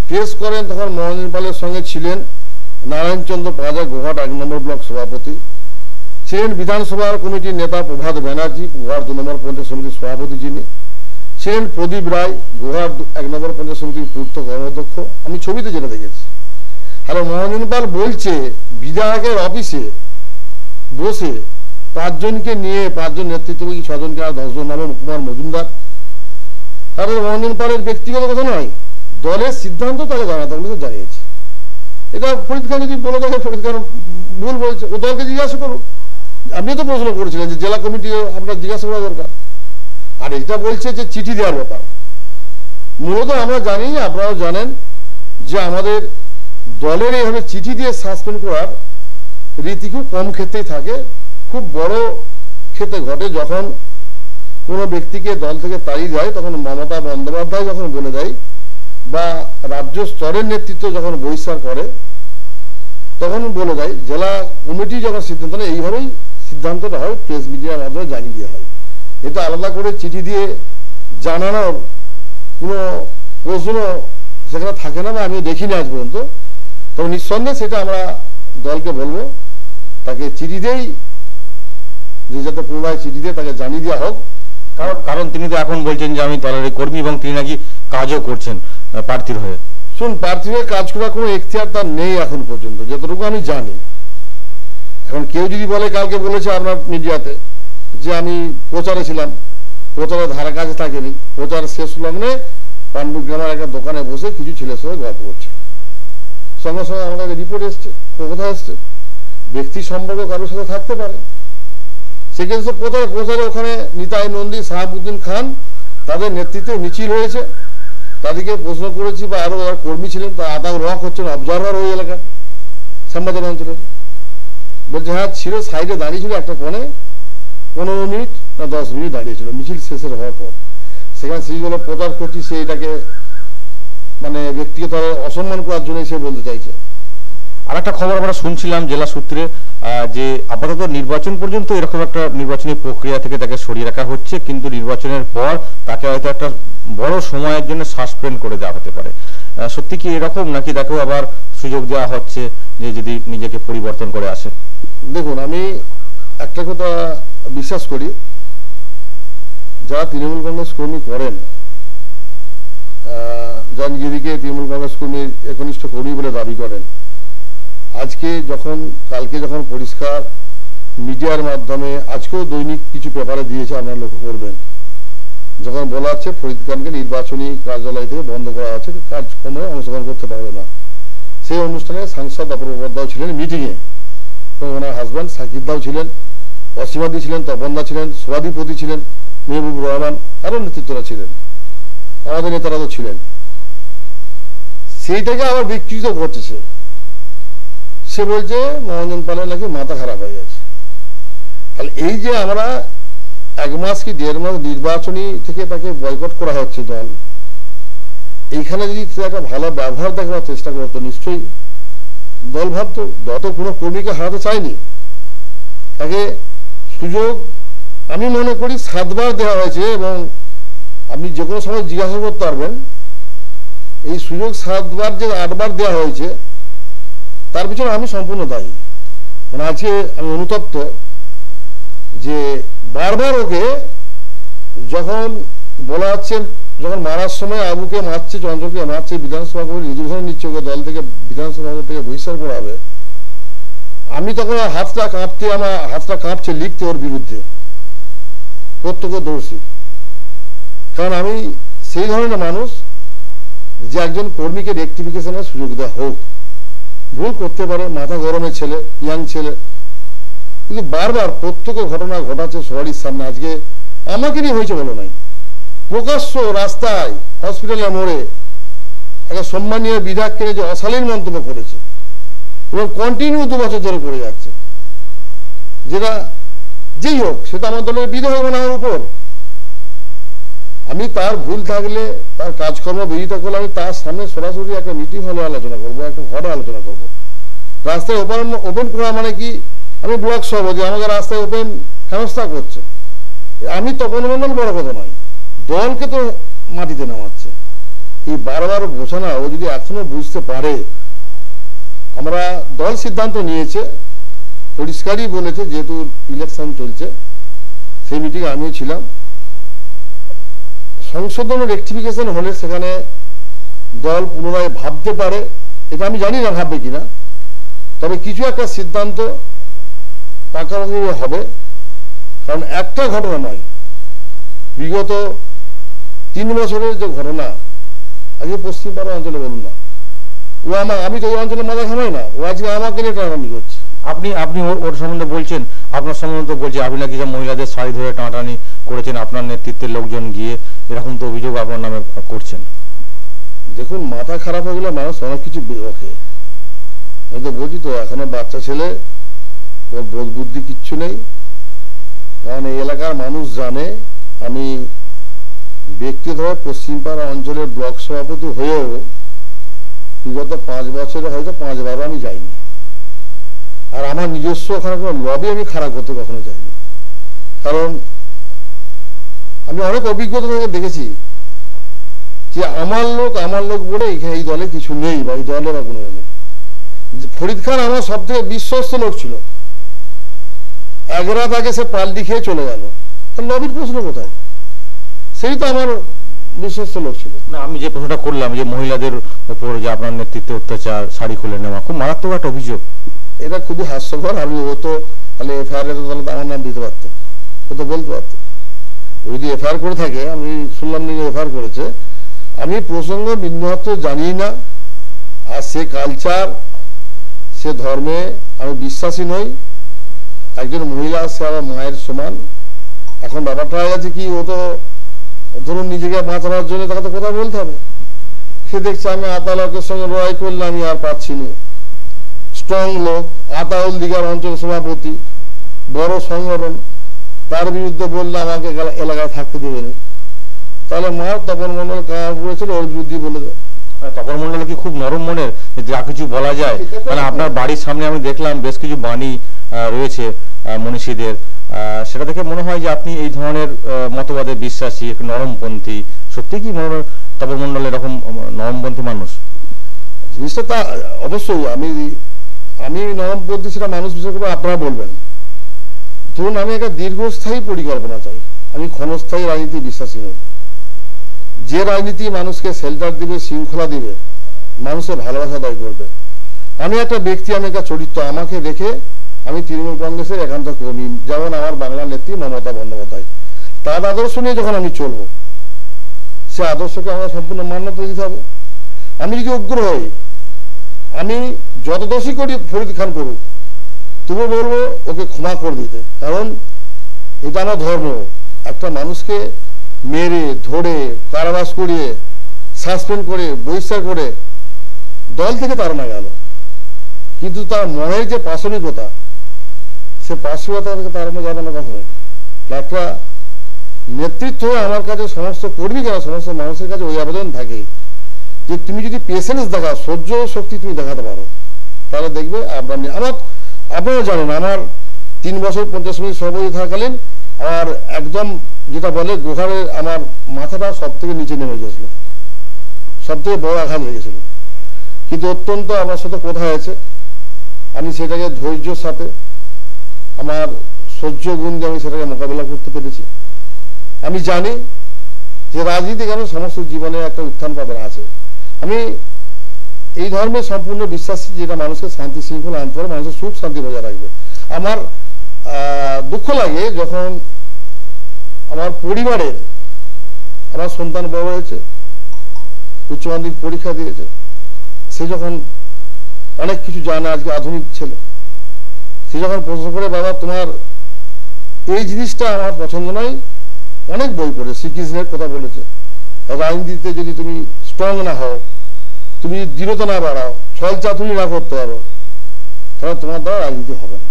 S2: প্রেস করেন তখন মনোরঞ্জন পালের সঙ্গে ছিলেন নারায়ণচন্দ্র পাজা, গোহাট 1 নম্বর ব্লক সভাপতি, ছিলেন বিধানসভার কমিটির নেতা প্রভাত ব্যানার্জি, গোহাট 2 নম্বর পঞ্চায়েত সমিতির সভাপতি যিনি ছিলেন, প্রদীপ রায়, গোহাট 1 নম্বর পঞ্চায়েত সমিতির পূর্ত কর্মাধ্যক্ষ, আমি ছবিতে যেটা দেখেছি। হ্যালো, মনোরঞ্জন পাল বলছে বিধায়কের অফিসে বসে 5 জনকে নিয়ে, 5 জন নেতৃত্ব, 6 জনকে আর 10 জন নামে কুমার মজুমদার। তারপরে মনোরঞ্জন পালের ব্যক্তিগত কথা নয়, দলের সিদ্ধান্ত তাকে জানাতে বলে জানিয়েছে। এটা ফরিদ খান যদি বলে থাকে ফরিদ খান ভুল বলছে, ও দলকে জিজ্ঞাসা করুক। আপনি তো প্রশ্ন করেছিলেন যে জেলা কমিটি আপনার জিজ্ঞাসা করা দরকার। আর এটা বলছে যে চিঠি দেওয়ার ব্যাপার, মূলত আমরা জানি, আপনারাও জানেন যে আমাদের দলের এইভাবে চিঠি দিয়ে সাসপেন্ড করার রীতি খুব কম ক্ষেত্রেই থাকে। খুব বড় ক্ষেত্রে ঘটে, যখন কোনো ব্যক্তিকে দল থেকে তাড়িয়ে দেয়, তখন মমতা বন্দ্যোপাধ্যায় যখন বলে দেয় বা রাজ্য স্তরের নেতৃত্ব যখন বহিষ্কার করে তখন বলে দেয়, জেলা কমিটি যখন সিদ্ধান্ত নেয় এইভাবেই সিদ্ধান্তটা হয়, প্রেস মিডিয়ার মাধ্যমে জানিয়ে দেওয়া হয়। এটা আলাদা করে চিঠি দিয়ে জানানোর কোনো প্রশ্ন সেখানে থাকে না, বা আমি দেখিনি আজ পর্যন্ত। তবে নিঃসন্দেহে সেটা আমরা দলকে বলবো, তাকে চিঠি দেই, যে যাতে পুনরায় চিঠি দিয়ে তাকে জানিয়ে দেওয়া হোক।
S1: কারণ তিনি তো এখন বলছেন যে আমি দলের কর্মী, এবং তিনি নাকি কাজও করছেন প্রার্থীর হয়ে।
S2: শুন, প্রার্থীর হয়ে কাজ করার কোনো এখতিয়ার তার নেই এখন পর্যন্ত, যতটুকু আমি জানি। এখন কেউ যদি বলে, কালকে বলেছে আপনার মিডিয়াতে যে আমি প্রচারে ছিলাম, প্রচারের ধারা কাছে থাকেনি, প্রচার শেষ লগ্নে পান্ডু গ্রামের একটা দোকানে বসে কিছু ছেলের সঙ্গে গল্প করছে, সঙ্গে সঙ্গে আমাদের রিপোর্ট এসছে, কোথায় এসছে, ব্যক্তি সম্পর্ক কারোর সাথে থাকতে পারে। সেক্ষেত্রে প্রচারে ওখানে নিতাই নন্দী, শাহাবুদ্দিন খান, তাদের নেতৃত্বে মিছিল হয়েছে, তাদেরকে প্রশ্ন করেছি, বা আরো যারা কর্মী ছিলেন, তা আদাও রক হচ্ছেন অবজারভার ওই এলাকার শ্যামবাজার অঞ্চলের, বলছে হ্যাঁ ছিল, সাইডে দাঁড়িয়ে ছিল একটা কোণে, 15 মিনিট না 10 মিনিট দাঁড়িয়েছিল মিছিল শেষের হওয়ার পর। সেখানে সেইগুলো প্রচার করছি, সে এটাকে মানে ব্যক্তিগত অসম্মান করার জন্য সে বলতে চাইছে।
S1: আর একটা খবর আমরা শুনছিলাম জেলা সূত্রে, যে আপাতত নির্বাচন পর্যন্ত এরকম একটা নির্বাচনী প্রক্রিয়া থেকে তাকে সরিয়ে রাখা হচ্ছে, কিন্তু নির্বাচনের পর তাকে হয়তো একটা বড় সময়ের জন্য সাসপেন্ড করে দেওয়া হতে পারে। সত্যি কি এরকম, নাকি তাকেও আবার সুযোগ দেওয়া হচ্ছে যে যদি নিজেকে পরিবর্তন করে আসে?
S2: দেখুন, আমি একটা কথা বিশ্বাস করি, যারা তৃণমূল কংগ্রেস কর্মী করেন, যারা নিজেদিকে তৃণমূল কংগ্রেস কর্মীর একনিষ্ঠ কর্মী বলে দাবি করেন, কালকে যখন পরিষ্কার মিডিয়ার মাধ্যমে, আজকেও দৈনিক কিছু পেপারে দিয়েছে, আপনারা লক্ষ্য করবেন, যখন বলা হচ্ছে ফরিদ খানকে নির্বাচনী কার্যালয় থেকে বন্ধ করা হচ্ছে, কাজকর্মে অংশগ্রহণ করতে পারবে না। সেই অনুষ্ঠানে সাংসদ অপূর্ব বন্দ্যোপাধ্যায় ছিলেন মিটিংয়ে, এবং ওনার হাজব্যান্ড সাকিব দাও ছিলেন, অসীমাদি ছিলেন, তপনদা ছিলেন, সভাধিপতি ছিলেন, মেহবুব রহমান, আরও নেতৃত্বরা ছিলেন, আমাদের নেতারা তো ছিলেন। সেইটাকে আবার বিকৃত করতেছে। সে বলছে মনোরঞ্জন পালের নাকি মাথা খারাপ হয়ে গেছে। তাহলে এই যে আমরা 1 মাস কি 1.5 মাস নির্বাচনী থেকে তাকে বয়কট করা হচ্ছে দল, এইখানে যদি একটা ভালো ব্যবহার দেখাবার চেষ্টা করতো, নিশ্চয়ই দল ভাবতো যত কোনো কর্মীকে হারাতে চায়নি, তাকে সুযোগ আমি মনে করি 7 বার দেওয়া হয়েছে, এবং আপনি যে কোনো সময় জিজ্ঞাসা করতে পারবেন এই সুযোগ 7 বার যে 8 বার দেওয়া হয়েছে তার পিছনে আমি সম্পূর্ণ দায়ী। মানে আজকে আমি অনুতপ্ত যে বারবার ওকে যখন বলা হচ্ছে, যখন মারার সময় আবুকে মারছে, চন্দ্রকে মারছে, বিধানসভা করে রেজুলেশন নিচ্ছে, ওকে দল থেকে বিধানসভা থেকে বহিষ্কার করা হবে, আমি তখন আমার হাতটা কাঁপছে লিখতে ওর বিরুদ্ধে, প্রত্যক্ষদর্শী। কারণ আমি সেই ধরনের মানুষ যে একজন কর্মীকে রেকটিফিকেশনের সুযোগ দেওয়া হোক, ভুল করতে পারে, মাথা গরমের ছেলে, ইয়াং ছেলে, কিন্তু বারবার প্রত্যক্ষ ঘটনা ঘটাচ্ছে সবারই সামনে। আজকে আমাকে নিয়ে হয়েছে বলো নাই, প্রকাশ্য রাস্তায় হসপিটালের মোড়ে একটা সম্মানীয় বিধায়ককে যে অশালীন মন্তব্য করেছে, এবং কন্টিনিউ 2 বছর ধরে করে যাচ্ছে, যেটা যেই হোক সেটা আমার দলের বিধায়ক আমার উপর। আমি তার ভুল থাকলে, তার কাজকর্ম বিরোধিতা করলে, আমি তার সামনে সরাসরি একটা মিটিং হলে আলোচনা করবো, একটা ঘরে আলোচনা করবো। রাস্তায় ওপেন করা মানে কি, আমি ব্লক সভাপতি, আমাকে রাস্তায় ওপেন হেনস্থা করছে, আমি তপন মন্ডল বড় কথা নয়, দলকে তো মাটিতে নামাচ্ছে। এই বারবার বোঝানো, ও যদি এখনো বুঝতে পারে, আমরা দল সিদ্ধান্ত নিয়েছে, পরিষ্কারই বলেছে, যেহেতু ইলেকশন চলছে, সেই মিটিংয়ে আমিও ছিলাম, সংশোধন রেকটিফিকেশন হলে সেখানে দল পুনরায় ভাবতে পারে, এটা আমি জানি না ভাববে কিনা, তবে কিছু একটা সিদ্ধান্ত পাকাপাকি হবে। কারণ একটা ঘটনা নয়, বিগত 3 বছরের যে ঘটনা, আজকে পশ্চিম পাড়া অঞ্চলে বলুন না, ও আমি তো ওই অঞ্চলে মাথা ঘামাই না, ও আজকে আমাকে নিয়ে টানাটানি করছে।
S1: আপনি ওর সম্বন্ধে বলছেন, আপনার সম্বন্ধে বলছে আপনি নাকি সব মহিলাদের শাড়ি ধরে টানাটানি করেছেন, আপনার নেতৃত্বের লোকজন গিয়ে, এরকম তো অভিযোগ আপনার নামে করছেন।
S2: দেখুন, মাথা খারাপ হয়ে গেলে মানুষ অনেক কিছু বেরোকে, আমি তো বলছি তো, এখনো বাচ্চা ছেলে, ওর বোধ বুদ্ধি কিচ্ছু নেই। কারণ এই এলাকার মানুষ জানে আমি ব্যক্তিগতভাবে পশ্চিমপাড়া অঞ্চলের ব্লক সভাপতি হয়েও বিগত 5 বছরে হয়তো 5 বারও আমি যাইনি, আর আমার নিজস্ব ওখানে কোনো লবি আমি খারাপ করতে কখনো যাইনি। কারণ আমি অনেক অভিজ্ঞতা থেকে দেখেছি যে আমার লোক বলে এখানে এই দলে কিছু নেই, বা এই দলে বা কোনো নেই। ফরিদ খান আমার সব থেকে বিশ্বস্ত লোক ছিল, 1 রাত আগে সে পাল্টি খেয়ে চলে গেল, তার লবির প্রশ্ন কোথায়? সেই তো আমার বিশ্বস্ত লোক ছিল।
S1: না, আমি যে প্রশ্নটা করলাম যে মহিলাদের উপর যে আপনার নেতৃত্বে অত্যাচার, শাড়ি খুলে নেওয়া, খুব মারাত্মক একটা অভিযোগ,
S2: এটা খুবই হাস্যকর। আমি ও তো তাহলে এফআইআর তাহলে আমার নাম দিতে পারতো, ও তো বলতে পারতো। যদি এফআইআর করে থাকে, আমি শুনলাম নাকি এফআইআর করেছে, আমি প্রসঙ্গ বিন্দুমাত্র জানি না। আর সে কালচার, সে ধর্মে আমি বিশ্বাসী নই। একজন মহিলা, সে আমার মায়ের সমান। এখন ব্যাপারটা হয়ে গেছে কি, ও তো ধরুন নিজেকে বাঁচানোর জন্য তাকে তো কথা বলতে হবে। সে দেখছে আমি আতালকের সঙ্গে লড়াই করলে আমি আর পাচ্ছি না, স্ট্রং লোক, আতাউল দিঘার অঞ্চল সভাপতি, বড় সংগঠন, তার বিরুদ্ধে বললে আমাকে এলাকায় থাকতে দেবে না। তাহলে মা তপন মন্ডল বলেছিল ওর বিরুদ্ধে বলে দেয়।
S1: তপন মন্ডল কি খুব নরম মনের, যা কিছু বলা যায়? মানে আপনার বাড়ির সামনে আমি দেখলাম বেশ কিছু বাণী রয়েছে মনীষীদের, সেটা দেখে মনে হয় যে আপনি এই ধরনের মতবাদে বিশ্বাসী, একটু নরমপন্থী। সত্যি কি তপন মণ্ডল এরকম নরমপন্থী মানুষ?
S2: জিনিসটা তা অবশ্যই আমি নরমপন্থী, সেটা মানুষ বিশেষ করে আপনারা বলবেন। ধরুন আমি একটা দীর্ঘস্থায়ী পরিকল্পনা চাই, আমি ক্ষণস্থায়ী রাজনীতি বিশ্বাসী নই। যে রাজনীতি মানুষকে শেল্টার দিবে, শৃঙ্খলা দিবে, মানুষের ভালোবাসা দায়ী করবে। আমি একটা ব্যক্তি, আমি একটা চরিত্র, আমাকে দেখে আমি তৃণমূল কংগ্রেসের একান্ত কর্মী, যেমন আমার বাংলার নেত্রী মমতা বন্দ্যোপাধ্যায়। তার আদর্শ নিয়ে যখন আমি চলবো, সে আদর্শকে আমরা সম্পূর্ণ মান্যতা দিতে হবে। আমি যদি উগ্র হই, আমি যত দোষী করি ফরিদ খান করুক, তবু বলবো ওকে ক্ষমা করে দিতে, কারণ এটা আমার ধর্ম। একটা মানুষকে মেরে ধরে কারাবাস করিয়ে সাসপেন্ড করে বহিষ্কার করে দল থেকে তাড়ানো গেল, কিন্তু তার মনের যে পাশবিকতা, সে পাশবিকতা থেকে তাড়ানো যাবে না কখনো। একটা নেতৃত্ব আমার কাছে, সমস্ত কর্মী যারা, সমস্ত মানুষের কাছে ওই আবেদন থাকে যে তুমি যদি পেশেন্স দেখাও, সহ্য শক্তি তুমি দেখাতে পারো, তাহলে দেখবে আপনারা জানেন আমার 3 বছর পঞ্চায়েত সমিতির সভাপতি থাকাকালীন আমার একদম যেটা বলে গোঘাড়ে আমার মাথাটা সব থেকে নিচে নেমে গেছিল, সব থেকে বড় আঘাত লেগেছিল। কিন্তু অত্যন্ত আমার সাথে কথা হয়েছে, আমি সেটাকে ধৈর্যের সাথে, আমার সহ্য গুণ দিয়ে আমি সেটাকে মোকাবিলা করতে পেরেছি। আমি জানি যে রাজনীতি কেন সমস্ত জীবনে একটা উত্থান পতন আছে। আমি এই ধর্মে সম্পূর্ণ বিশ্বাসী, যেটা মানুষকে শান্তি শৃঙ্খলা আনতে পারে, মানুষের সুখ শান্তি বজায় রাখবে। আমার দুঃখ লাগে যখন আমার পরিবারের, আমার সন্তান বড় হয়েছে, উচ্চ মাধ্যমিক পরীক্ষা দিয়েছে, সে যখন অনেক কিছু জানে, আজকে আধুনিক ছেলে, সে যখন প্রশ্ন করে বাবা তোমার এই জিনিসটা আমার পছন্দ নয়, অনেক বই পড়ে শ্রীকৃষ্ণের কথা বলেছে, রাজনীতিতে যদি তুমি স্ট্রং না হও, তুমি দৃঢ়তা না বাড়াও, ছল চাতুরি না করতে পারো, তাহলে তোমার দ্বারা রাজনীতি হবে না,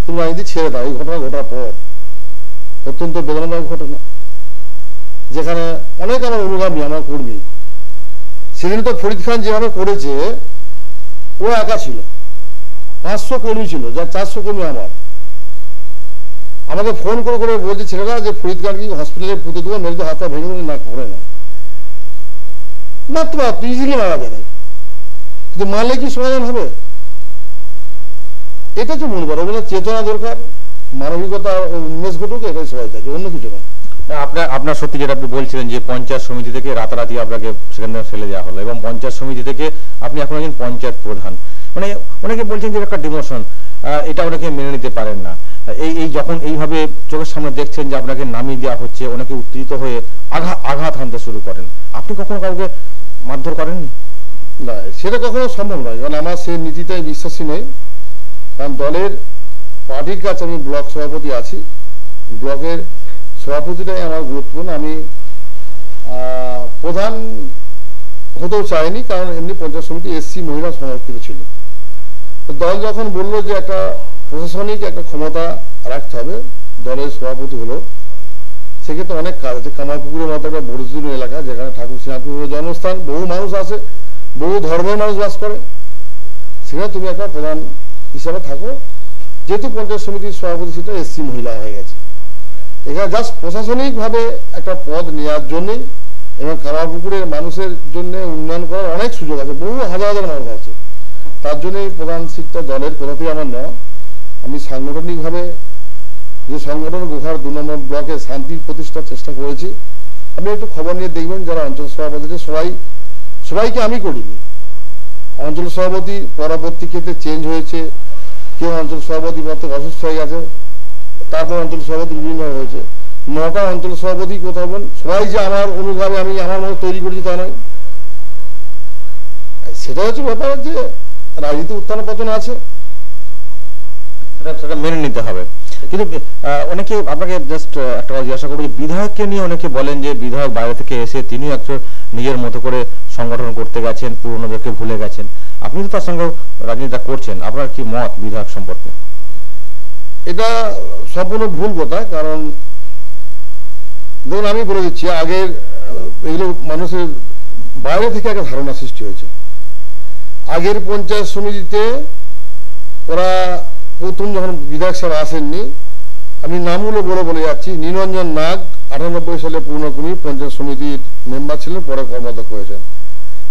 S2: তুমি রাজনীতি ছেড়ে দাও। এই ঘটনা ঘটার পর অত্যন্ত বেদনাদায়ক ঘটনা, যেখানে অনেক আমার অনুগামী, আমার কর্মী, সেদিন তো ফরিদ খান যেভাবে করেছে, ও একা ছিল, 500 কর্মী ছিল, যার 400 কর্মী আমাকে ফোন করে করে বলছে ছেলেরা যে ফরিদ খানকে হসপিটালে পুঁতে দেবো, মেরে তো হাতটা ভেঙে দেবো, না করে না, মাত্র ইজিলি মারা যাবে, কিন্তু মারলে কি সমাধান হবে? এটা তো মনে করো, চেতনা দরকার, মানবিকতা উন্মেষ ঘটুক, এটাই সবাই থাকে, অন্য কিছু না।
S1: আপনার সত্যি যেটা আপনি বলছিলেন যে পঞ্চায়েত সমিতি থেকে রাতারাতি আপনাকে সেখান থেকে ফেলে দেওয়া হলো, এবং পঞ্চায়েত সমিতি থেকে আপনি এখন একজন পঞ্চায়েত প্রধান, মানে অনেকে বলছেন যে একটা ডিমোশন, এটা অনেকে মেনে নিতে পারেন না। এই যখন এইভাবে চোখের সামনে দেখছেন যে আপনাকে নামিয়ে দেওয়া হচ্ছে, অনেকে উত্তেজিত হয়ে আঘাত হানতে শুরু করেন। আপনি কখনো কাউকে মারধর করেননি?
S2: না, সেটা কখনো সম্ভব নয়, কারণ আমার সেই নীতিটাই বিশ্বাসী নই। কারণ দলের পার্টির কাছে আমি ব্লক সভাপতি আছি, ব্লকের সভাপতিটাই আমার গুরুত্বপূর্ণ। আমি প্রধান হতেও চাইনি, কারণ এমনি পঞ্চায়েত সমিতি এসসি মহিলা সংরক্ষিত ছিল। তো দল যখন বললো যে একটা প্রশাসনিক একটা ক্ষমতা রাখতে হবে, দলের সভাপতি হলো, সেক্ষেত্রে অনেক কাজ আছে। কামারপুকুরের মতো একটা বড়জুর এলাকা, যেখানে ঠাকুর শ্রীনাথপুরের জন্মস্থান, বহু মানুষ আছে, বহু ধর্মের মানুষ বাস করে, সেখানে তুমি একটা প্রধান হিসাবে থাকো। যেহেতু পঞ্চায়েত সমিতির সভাপতি সেটা এসসি মহিলা হয়ে গেছে, এখানে জাস্ট প্রশাসনিকভাবে একটা পদ নেওয়ার জন্যই, এবং কামারপুকুরের মানুষের জন্য উন্নয়ন করার অনেক সুযোগ আছে, বহু হাজার হাজার মানুষ আছে, তার জন্যই প্রধান সিটটা দলের কোথা থেকে আমার নেওয়া। আমি সাংগঠনিকভাবে যে সংগঠন গোঘাট 2 নম্বর ব্লকে শান্তি প্রতিষ্ঠার চেষ্টা করেছি। আপনি একটু খবর নিয়ে দেখবেন, যারা অঞ্চল সভাপতিতে সবাইকে আমি করিনি, অঞ্চল সভাপতি পরবর্তী ক্ষেত্রে চেঞ্জ হয়েছে, কেউ অঞ্চল সভাপতি পদ থেকে অসুস্থ হয়ে গেছে, তারপর অঞ্চল সভাপতি বিভিন্ন হয়েছে। 9টা অঞ্চল সভাপতি কোথাও বলেন, সবাই যে আমার অনুগামী, আমি আমার মতো তৈরি করেছি তা নয়। সেটা হচ্ছে ব্যাপার, যে রাজনীতি উত্থান পতন আছে,
S1: সেটা মেনে নিতে হবে। কিন্তু অনেকে আপনাকে জাস্ট একটা কথা জিজ্ঞাসা করবো, বিধায়ককে নিয়ে অনেকে বলেন যে বিধায়ক বাইরে থেকে এসে তিনি একজন নিজের মতো করে সংগঠন করতে গেছেন, পুরনোদেরকে ভুলে গেছেন। আপনি তো তার সঙ্গে রাজনীতিটা করছেন, আপনার কি মত বিধায়ক সম্পর্কে?
S2: এটা সম্পূর্ণ ভুল কথা। কারণ দেখুন, আমি বলে দিচ্ছি, আগের এগুলো মানুষের বাইরে থেকে একটা ধারণা সৃষ্টি হয়েছে। আগের পঞ্চায়েত সমিতিতে ওরা প্রথম যখন বিধায়ক সাহেব আসেননি, আমি নামগুলো বলে যাচ্ছি। নিরঞ্জন নাগ 98 সালে পূর্ণকুমি পঞ্চায়েত সমিতির মেম্বার ছিলেন, পরে কর্মাধ্যক্ষ হয়েছেন।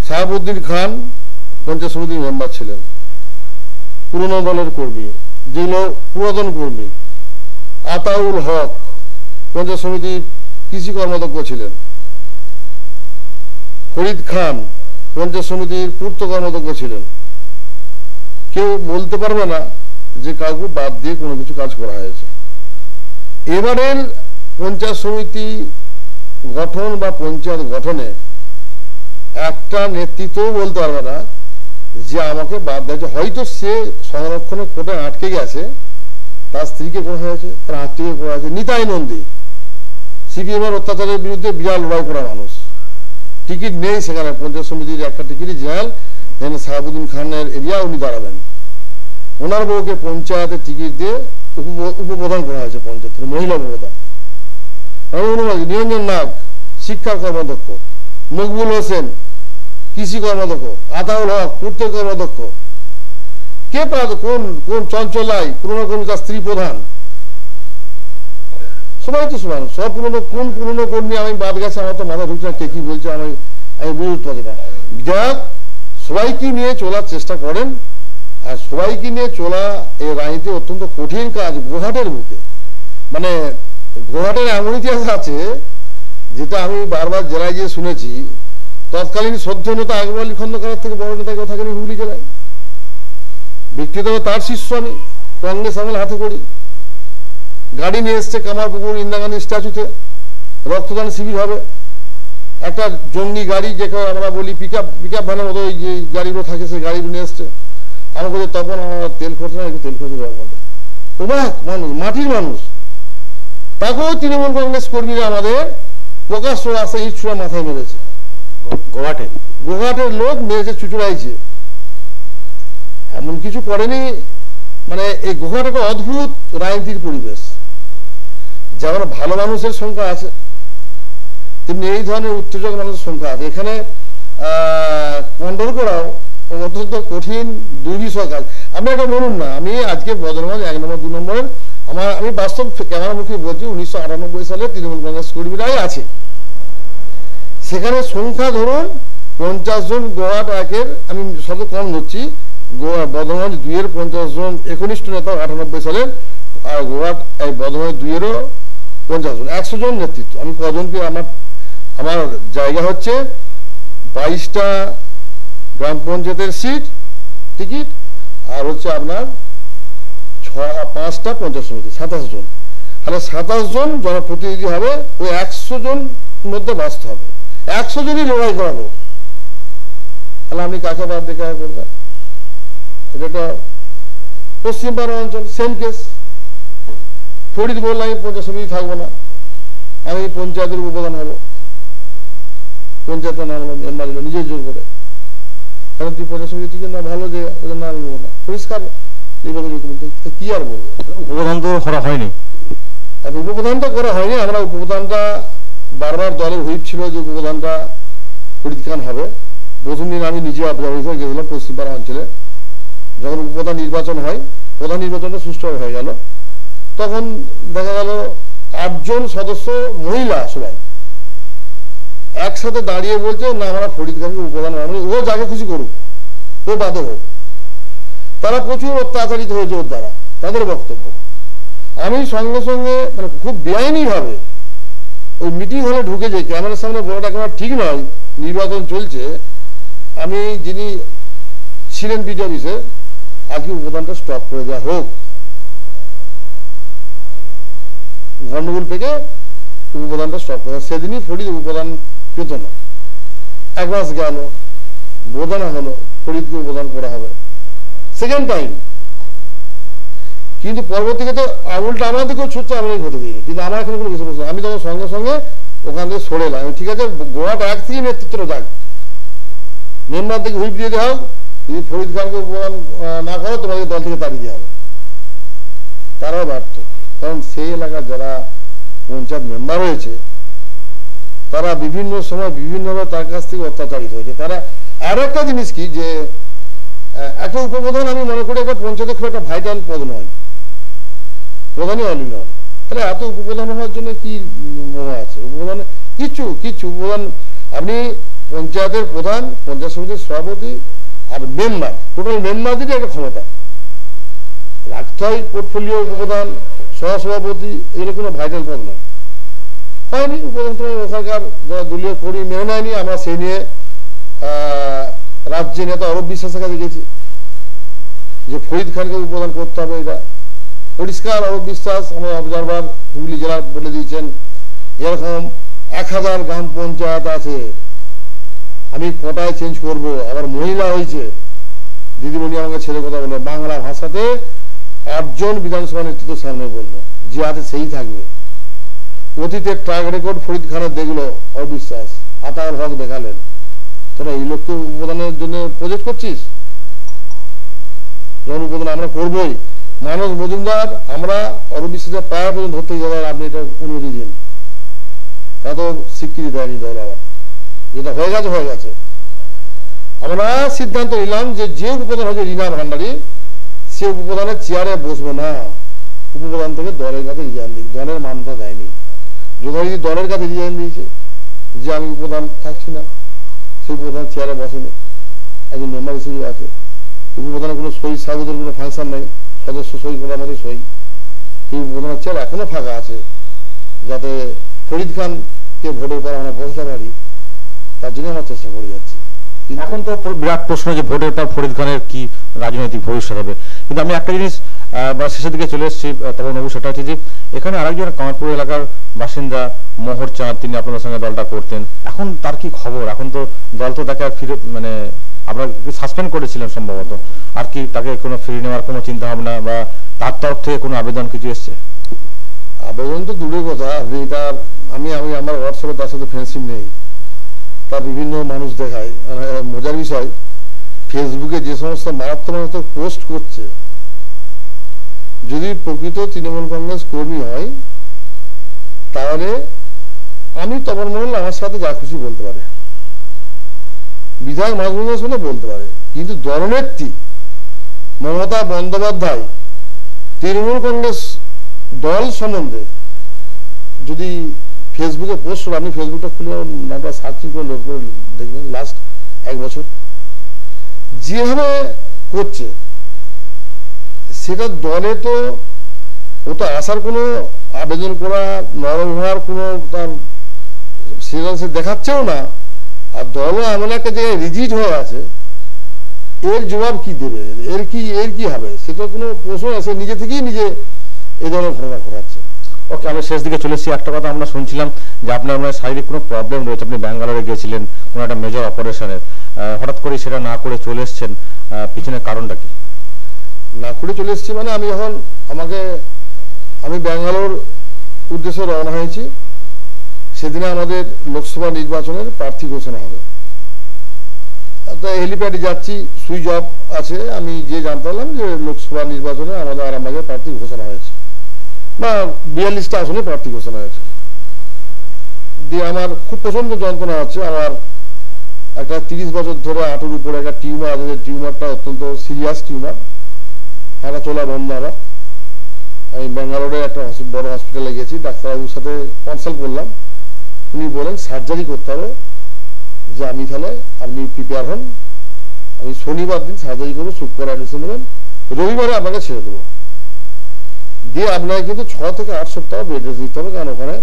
S2: শাহাবুদ্দিন খান পঞ্চায়েত সমিতির মেম্বার ছিলেন, পুরনো দলের কর্মী, যেগুলো পুরাতন কর্মী। আতাউল হক পঞ্চায়েত সমিতির কৃষি কর্মাধ্যক্ষ ছিলেন। ফরিদ খান পঞ্চায়েত সমিতির পূর্ত কর্মাধ্যক্ষ ছিলেন। কেউ বলতে পারবে না যে কাউকে বাদ দিয়ে কোনো কিছু কাজ করা হয়েছে। এবারের পঞ্চায়েত সমিতি গঠন বা পঞ্চায়েত গঠনে একটা নেতৃত্ব বলতে পারবে না যে আমাকে বাদ দেওয়া, হয়তো সে সংরক্ষণের কোটায় আটকে গেছে, তার স্ত্রীকে করা হয়েছে, তার আত্মীয়কে করা হয়েছে। নিতাই নন্দী সিপিএম এর অত্যাচারের বিরুদ্ধে বিরাট লড়াই করা মানুষ, টিকিট নেই সেখানে, পঞ্চায়েত সমিতির একটা টিকিটই জেনারেল, শাহাবুদ্দিন খানের এরিয়া উনি দাঁড়াবেন। ওনার বউকে পঞ্চায়েতের টিকিট দিয়ে উপপ্রধান করা হয়েছে, পঞ্চায়েতের মহিলা উপপ্রধান। নিরঞ্জন নাগ শিক্ষার কর্মাধ্যক্ষ, মকবুল হোসেন কৃষি কর্মাধ্যক্ষ, আতাউল হক পূর্ত কর্মাধ্যক্ষ। কে কোন কোন চঞ্চলাই পুরনো কর্মী, তার স্ত্রী প্রধান। সবাই তো সমান, সব কোন পুরনো কর্মী আমি বাদ গেছে, আমার তো মাথা ঢুকছে না, কে কি বলছে আমি বুঝতে পারছি না। বিধায়ক সবাইকে নিয়ে চলার চেষ্টা করেন, আর সবাইকে নিয়ে চলা এই রাজনীতি অত্যন্ত কঠিন কাজ। গোহাটের বুকে, মানে গোহাটের এমন ইতিহাস আছে যেটা আমি বারবার জেলায় গিয়ে শুনেছি। তৎকালীন শ্রদ্ধেয় নেতা আকবর আলী খন্দকারের থেকে বড় নেতা কেউ থাকেনি হুগলি জেলায়। ব্যক্তিগতভাবে তার শিষ্য আমি, কংগ্রেস আমল হাতে করি। গাড়ি নিয়ে এসছে কামারপুকুর ইন্দিরা গান্ধী স্ট্যাচুতে, রক্তদান শিবির হবে। একটা জঙ্গি গাড়ি, যেটা আমরা বলি পিকআপ ভ্যানের মতো ওই যে গাড়িগুলো থাকে, সেই গাড়িগুলো নিয়ে এসছে। আমার বলছে তখন আমার তেল খরচ না, একটু তেল খরচ মানুষ, মাটির মানুষ। তাকেও তৃণমূল কংগ্রেস কর্মীরা আমাদের প্রকাশ্য রাস্তায় ইট ছুঁড়া মাথায় মেরেছে। গোঘাটের লোক মেরেছে, চুচুড়াইছে, এমন কিছু করেনি। মানে এই গোঘাট একটা অদ্ভুত রাজনীতির পরিবেশ। যেমন ভালো মানুষের সংখ্যা আছে, তেমনি এই ধরনের উত্তেজক মানুষের সংখ্যা আছে। এখানে কন্ট্রোল করাও অত্যন্ত কঠিন দুর্বিষহ কাজ। আপনি একটা বলুন না, আমি আজকে বদরগঞ্জ 1 নম্বর 2 নম্বরের আমি বাস্তব ক্যামেরামুখী বলছি, 1998 সালে তৃণমূল কংগ্রেস কর্মীরাই আছে সেখানে। সংখ্যা ধরুন 50 জন, গোহাট 1-এর আমি সব কম ধরছি, বদরগঞ্জ 2-এর 50 জন একনিষ্ঠ নেতা 98 সালের, আর গোহাট বদরগঞ্জ 2-এরও 50 জন, 100 জন নেতৃত্ব। আমি কজনকে আমার জায়গা হচ্ছে 22টা গ্রাম পঞ্চায়েতের সিট টিকিট, আর হচ্ছে আপনার 5টা পঞ্চায়েত সমিতি, 27 জন। তাহলে 27 জন জনপ্রতিনিধি হবে, ওই 100 জন মধ্যে বাঁচতে হবে। 100 জনই লড়াই করাবো, তাহলে আপনি কাকে বাদ দেখা করবেন? এটা একটা পশ্চিমবঙ্গ অঞ্চল, সেম কেস। ফরিদ বললাম আমি পঞ্চায়েত সমিতি থাকবো না, আমি পঞ্চায়েতের উপপ্রধান হবো। পঞ্চায়েতের নাম হলো মেম্বার দিল নিজের জোর করে, কারণ তুই পঞ্চায়েত সমিতি ঠিক না, ভালো যে ওদের নাম নেবো না, পরিষ্কার কি আর বলবো।
S1: উপপ্রধান তো করা হয়নি,
S2: উপপ্রধানটা করা হয়নি। আমরা উপপ্রধানটা বারবার দলের হুইপ ছিল যে উপপ্রধানটা ফরিদ খান হবে। প্রথম দিন আমি নিজে অবজারভেশন গেছিলাম পশ্চিমপাড়া অঞ্চলে, যখন উপপ্রধান নির্বাচন হয়, প্রধান নির্বাচনটা সুষ্ঠুভাবে হয়ে গেল, তখন দেখা গেল 8 জন সদস্য মহিলা সবাই একসাথে দাঁড়িয়ে বলছে না আমরা ফরিদ খানকে উপপ্রধান বানাবো, ও যাকে খুশি করুক, ও বাদে হোক। তারা প্রচুর অত্যাচারিত হয়েছে ওর দ্বারা, তাদের বক্তব্য। আমি সঙ্গে সঙ্গে মানে খুব বেআইনি ভাবে ওই মিটিং হলে ঢুকে যে ক্যামেরার সামনে বলাটা কেন ঠিক নয়, নির্বাচন চলছে, আমি যিনি ছিলেন বিডি অফিসে, আজকে উপদানটা স্টপ করে দেওয়া হোক, গন্ডগোল থেকে উপপ্রধানটা স্টপ করে। সেদিনই ফরিদ উপপ্রধান পেত না। 1 মাস গেল, বোধানা হলো, ফরিদকে উপপ্রধান করা হবে সেকেন্ড টাইম। কিন্তু পরবর্তীতে তো উল্টা আমাদেরকেও ছুটছে, আমি হতে দিইনি। কিন্তু আমার এখানে কোনো কিছু বলছি, আমি তখন সঙ্গে সঙ্গে ওখান থেকে সরে এলাম। ঠিক আছে, গোয়াটা 1 থেকে নেতৃত্বটা যাক, মেম্বার থেকে হুইপ দিয়ে দেওয়া হোক, যদি ফরিদ খানকে উপপ্রধান না করো তোমাদের দল থেকে তাড়িয়ে দেওয়া হবে। তারাও ব্যর্থ, কারণ সেই এলাকার যারা পঞ্চায়েত মেম্বার হয়েছে তারা বিভিন্ন সময় বিভিন্নভাবে তার কাছ থেকে অত্যাচারিত হয়েছে। তারা আর একটা জিনিস কি, যে একটা উপপ্রধান আমি মনে করি একটা পঞ্চায়েতের খুব একটা ভাইটাল পদ নয়। প্রধানই হয়নি না, তাহলে এত উপপ্রধান হওয়ার জন্য কি মোহ আছে? উপপ্রধান কিছু উপপ্রধান, আপনি পঞ্চায়েতের প্রধান, পঞ্চায়েত সমিতির সভাপতি আর মেম্বার, টোটাল মেম্বারদেরই একটা ক্ষমতা রাখতে হয়। পোর্টফোলিও উপপ্রধান, সহসভাপতি, এগুলো কোনো ভাইটাল পদ নয়। হয়নি উপপ্রধান, ওখানকার যারা দলীয় কর্মী মেনে নেয়নি। আমরা সেই নিয়ে রাজ্যের নেতা অরূপ বিশ্বাসের কাছে গেছি যে ফরিদ খানকে উপপ্রধান করতে হবে। এটা পরিষ্কার অরূপ বিশ্বাস আমার অবজারভার হুগলি জেলার বলে দিয়েছেন, এরকম 1000 গ্রাম পঞ্চায়েত আছে, আমি কোটায় চেঞ্জ করব। আবার মহিলা হয়েছে, দিদিমণি আমাকে ছেড়ে কথা বললো, বাংলা ভাষাতে 8 জন বিধানসভা নেতৃত্ব সামনে বললো, যে আছে সেই থাকবে। অতীতের ট্র্যাক রেকর্ড ফরিদ খানের দেখলো অবিশ্বাস, আতাউল হক দেখালেন। তোরা এই লোককে উপপ্রধানের জন্য প্রজেক্ট করছিস? যখন উপপ্রধান আমরা করবোই। মানস মজুমদার আমরা অবিশ্বাসের পায়া পর্যন্ত ধরতে যাওয়ার আপনি এটা অনুমতি দিন, তা তো স্বীকৃতি দেয়নি দল। আবার যেটা হয়ে গেছে। আমরা সিদ্ধান্ত নিলাম যে উপপ্রধান হচ্ছে রীনা ভান্ডারী, সে উপপ্রধানের চেয়ারে বসবে না, উপপ্রধান থেকে দলের কাছে রিজাইন দিই। দলের মান্যতা দেয়নি। যথারীতি দলের কাছে রিজাইন দিয়েছে যে আমি উপপ্রধান থাকছি না, সে উপপ্রধান চেয়ারে বসেনি, একজন মেম্বার হিসেবে আছে। উপপ্রধানের কোনো সই সাবুদের কোনো ফাংশন নেই, সদস্য সই করার মতো সই। এই উপপ্রধানের চেয়ার এখনো ফাঁকা আছে, যাতে ফরিদ খানকে ভোটের পর আমরা বসতে পারি, তার জন্য আমরা চেষ্টা করে যাচ্ছি।
S1: এখন তো বিরাট প্রশ্ন যে ভোটের পর ফরিদ খানের কি রাজনৈতিক ভবিষ্যৎ হবে। কিন্তু আমি একটা জিনিস শেষের দিকে চলে এসেছি, তখন সেটা হচ্ছে যে এখানে আরেকজন কামারপুর এলাকার বাসিন্দা মোহর চাঁদ, তিনি আপনাদের সঙ্গে দলটা করতেন, এখন তার কি খবর? এখন তো দল তো তাকে আর ফিরে, মানে আপনারা সাসপেন্ড করেছিলেন সম্ভবত, আর কি তাকে কোনো ফিরিয়ে নেওয়ার কোনো চিন্তা ভাবনা বা তার তরফ থেকে কোনো আবেদন কিছু এসছে?
S2: আবেদন তো দূরের কথা, তার আমি আমার হোয়াটসঅ্যাপে তার সাথে ফ্রেন্ডশিপ নেই। তার বিভিন্ন মানুষ দেখায়, মজার বিষয়, ফেসবুকে যে সমস্ত মারাত্মক পোস্ট করছে, যদি প্রকৃত তৃণমূল কংগ্রেস কর্মী হয় তাহলে আমি তপন মহল আমার সাথে যা খুশি বলতে পারে, বিধায়ক মাহবুবের সঙ্গে বলতে পারে, কিন্তু দলনেত্রী মমতা বন্দ্যোপাধ্যায় তৃণমূল কংগ্রেস দল সম্বন্ধে যদি ফেসবুকে পোস্ট করে, আপনি ফেসবুকটা খুলে নামটা সার্চিং করে লোক করে দেখবেন, লাস্ট 1 বছর যেভাবে করছে, সেটা দলে তো ওটা আসার কোনো আবেদন করা, নরম হওয়ার কোনো তার সেটা সে দেখাচ্ছেও না। আর দলও এমন একটা জায়গায় রিজিড হয়ে আছে, এর জবাব কি দেবে, এর কি হবে, সেটা কোনো প্রশ্ন আছে। নিজে থেকেই নিজে এই ধরনের ঘটনা ঘটাচ্ছে।
S1: ওকে, আমি শেষ দিকে চলে এসেছি। একটা কথা আমরা শুনছিলাম যে আপনার মানে শারীরিক কোনো প্রবলেম রয়েছে, আপনি ব্যাঙ্গালোরে গিয়েছিলেন কোনো একটা মেজর অপারেশনের, হঠাৎ করে সেটা না করে চলে এসেছেন, পিছনের কারণটা কি?
S2: না করে চলে এসেছি মানে আমি ব্যাঙ্গালোর উদ্দেশ্যে রওনা হয়েছি। সেদিনে আমাদের লোকসভা নির্বাচনের প্রার্থী ঘোষণা হবে, হেলিপ্যাডে যাচ্ছি, সুইচ অফ আছে। আমি যে জানতে পারলাম যে লোকসভা নির্বাচনে আমাদের আরামবাগের প্রার্থী ঘোষণা হয়েছে, বা 42টা আসনে প্রার্থী ঘোষণা হয়েছে। দিয়ে আমার খুব প্রচন্ড যন্ত্রণা হচ্ছে। আমার একটা 30 বছর ধরে হাঁটুর উপরে একটা টিউমার আছে, টিউমারটা অত্যন্ত সিরিয়াস টিউমার, হাঁটা চলা বন্ধ আমার। আমি ব্যাঙ্গালোরে একটা বড় হসপিটালে গেছি, ডাক্তারবাবুর সাথে কনসাল্ট করলাম। উনি বলেন সার্জারি করতে হবে, যে আমি তাহলে আপনি প্রিপেয়ার হন, আমি শনিবার দিন সার্জারি করবো, শুক্রবার অ্যাডমিশন দেবেন, রবিবারে আপনাকে ছেড়ে দেবো। দিয়ে আপনাকে কিন্তু 6 থেকে 8 সপ্তাহ বেড রেস্ট দিতে হবে, কারণ ওখানে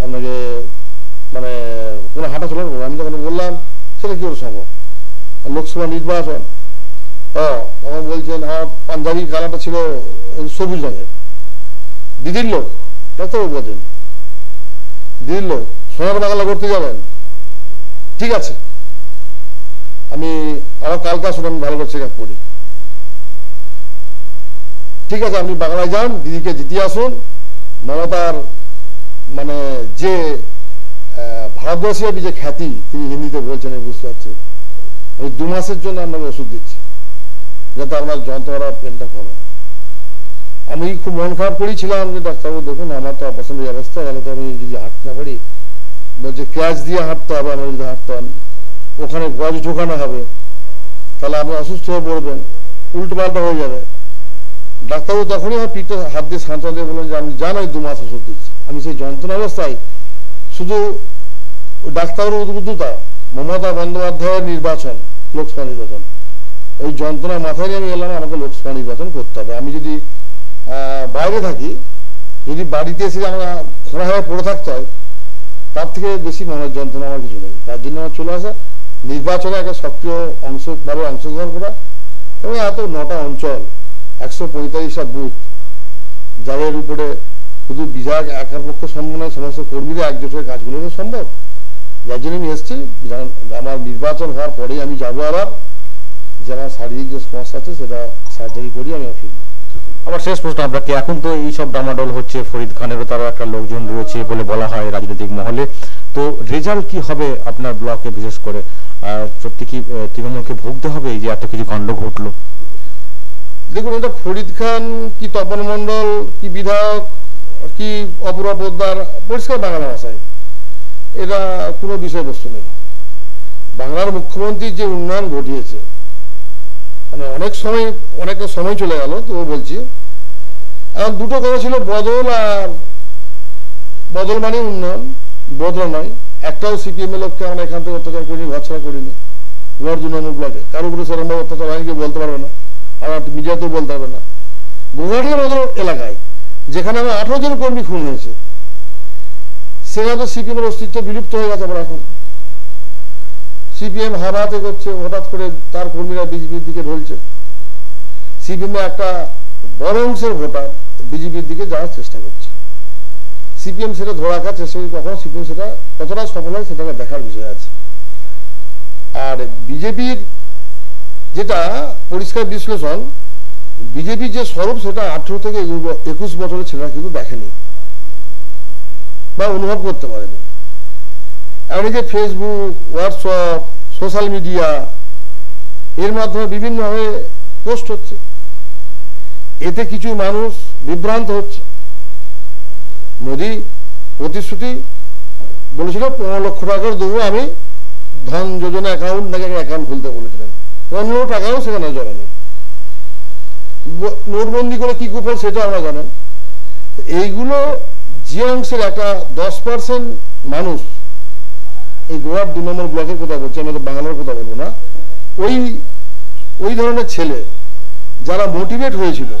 S2: আপনাকে মানে কোনো হাঁটা চলা করবো। আমি তখন বললাম সেটা কি করে সম্ভব, লোকসভা নির্বাচন। তখন বলছেন আমার পাঞ্জাবি কালারটা ছিল সবুজ রঙের, দিদির লোক, ডাক্তারবাবু বলছেন দিদির লোক, সোনার বাংলা করতে যাবেন, ঠিক আছে আমি আবার কালকে আসুন, আমি ভালো করে চেক আপ করি। ঠিক আছে আপনি বাংলায় যান, দিদিকে জিতিয়ে আসুন। মমতার মানে যে ভারতবর্ষের যে খ্যাতি তিনি হিন্দিতে বলছেন, আমি বুঝতে পারছি। আমি 2 মাসের জন্য আপনাকে ওষুধ দিচ্ছি, যাতে আপনার যন্ত্রণা পেনটা কমে। আমি খুব মন খারাপ করেছিলাম যে ডাক্তারবাবু দেখুন আমার তো অপারেশনের অবস্থা, তাহলে তো আমি যদি হাঁটতে না পারি, বলছে ক্যাচ দিয়ে হাঁটতে হবে, আমরা যদি হাঁটতাম ওখানে গজ ঢোকানো হবে, তাহলে আপনি অসুস্থ হয়ে পড়বেন, উল্টো পাল্টা হয়ে যাবে। ডাক্তারবাবু তখনই আমার পিঠে হাত দিয়ে সান্ত্বনা দিয়ে বললেন যে আমি জানাই 2 মাস ওষুধ দিচ্ছি। আমি সেই যন্ত্রণা অবস্থায় শুধু ডাক্তারের উদ্বুদ্ধতা, মমতা বন্দ্যোপাধ্যায়ের নির্বাচন, লোকসভা নির্বাচন, ওই যন্ত্রণা মাথায় নিয়ে আমি এলাম আমাকে লোকসভা নির্বাচন করতে হবে। আমি যদি বাইরে থাকি, যদি বাড়িতে এসে আমরা খোঁড়া হয়ে পড়ে থাকতে হয়, তার থেকে বেশি মনের যন্ত্রণা আমার কিছু নেই। তার জন্য আমার চলে আসা, নির্বাচনে একটা সক্রিয় অংশগ্রহণ করা, এবং এত 9টা অঞ্চল, 145টা বুথ, যাদের উপরে শুধু বিধায়ক একার পক্ষে সম্ভব নয়, সমস্ত কর্মীরা একজোট হয়ে কাজগুলো সম্ভব। যার জন্য আমি এসেছি। আমার নির্বাচন হওয়ার পরেই আমি যাবো আবার, যে আমার শারীরিক যে সমস্যা আছে সেটা সার্জারি করি আমি ফিরবো।
S1: আবার শেষ প্রশ্ন আপনাকে, এখন তো এই সব ডামাডোল হচ্ছে, ফরিদ খানেরও তারও একটা লোকজন রয়েছে বলে বলা হয় রাজনৈতিক মহলে, তো রেজাল্ট কি হবে আপনার ব্লকে? বিশেষ করে সত্যি কি তৃণমূলকে ভুগতে হবে এই যে এত কিছু কাণ্ড ঘটলো?
S2: দেখুন, এটা ফরিদ খান কি তপন মণ্ডল কি বিধায়ক কি অপূর্বা পোদ্দার, পরিষ্কার বাংলা ভাষায় এটা কোনো বিষয়বস্তু নেই। বাংলার মুখ্যমন্ত্রী যে উন্নয়ন ঘটিয়েছে, মানে অনেকটা সময় চলে গেল, তো বলছি এখন দুটো কথা ছিল, বদল আর বদল মানে উন্নয়ন, বদল নয়। একটাও সিপিএম এর লোককে আমরা এখান থেকে অত্যাচার করিনি, ঘরছাড়া করিনি। গোয়ার 2 নম্বর ব্লকে কারো উপরে সেরকমভাবে অত্যাচার হয়নি, কেউ বলতে পারবে না, আমার মিডিয়াতেও বলতে পারবে না। গোঘাটের মতো এলাকায় যেখানে আমার 18 জন কর্মী খুন হয়েছে, সেখানে তো সিপিএম এর অস্তিত্ব বিলুপ্ত হয়ে গেছে। আবার এখন সিপিএম হাতে করছে, হঠাৎ করে তার কর্মীরা বিজেপির দিকে ঢলছে। সিপিএম একটা বড় অংশের ভোটার বিজেপির দিকে যাওয়ার চেষ্টা করছে। সিপিএম সেটা ধরে রাখার চেষ্টা করে, কখনো সিপিএম সেটা কতটা সফল হয় সেটাকে দেখার বিষয় আছে। আর বিজেপির যেটা পরিষ্কার বিশ্লেষণ, বিজেপির যে স্বরূপ সেটা 18 থেকে 21 বছরের ছেলেরা কিন্তু দেখেনি বা অনুভব করতে পারেনি। এমনি যে ফেসবুক, হোয়াটসঅ্যাপ, সোশ্যাল মিডিয়া, এর মাধ্যমে বিভিন্নভাবে পোস্ট হচ্ছে, এতে কিছু মানুষ বিভ্রান্ত হচ্ছে। মোদী প্রতিশ্রুতি বলেছিল 15 লক্ষ টাকা দেবো আমি, ধন যোজনা অ্যাকাউন্ট নাকি অ্যাকাউন্ট খুলতে বলেছিলেন, 15 টাকাও সেখানে জমেনি। নোটবন্দি করে কি কুফল সেটা আমরা জানেন। এইগুলো যে অংশের একটা 10% মানুষ, এই গোয়ার 2 নম্বর ব্লকের কথা বলছি, আমি তো বাংলার কথা বলবো না, ওই ধরনের ছেলে যারা মোটিভেট হয়েছিল,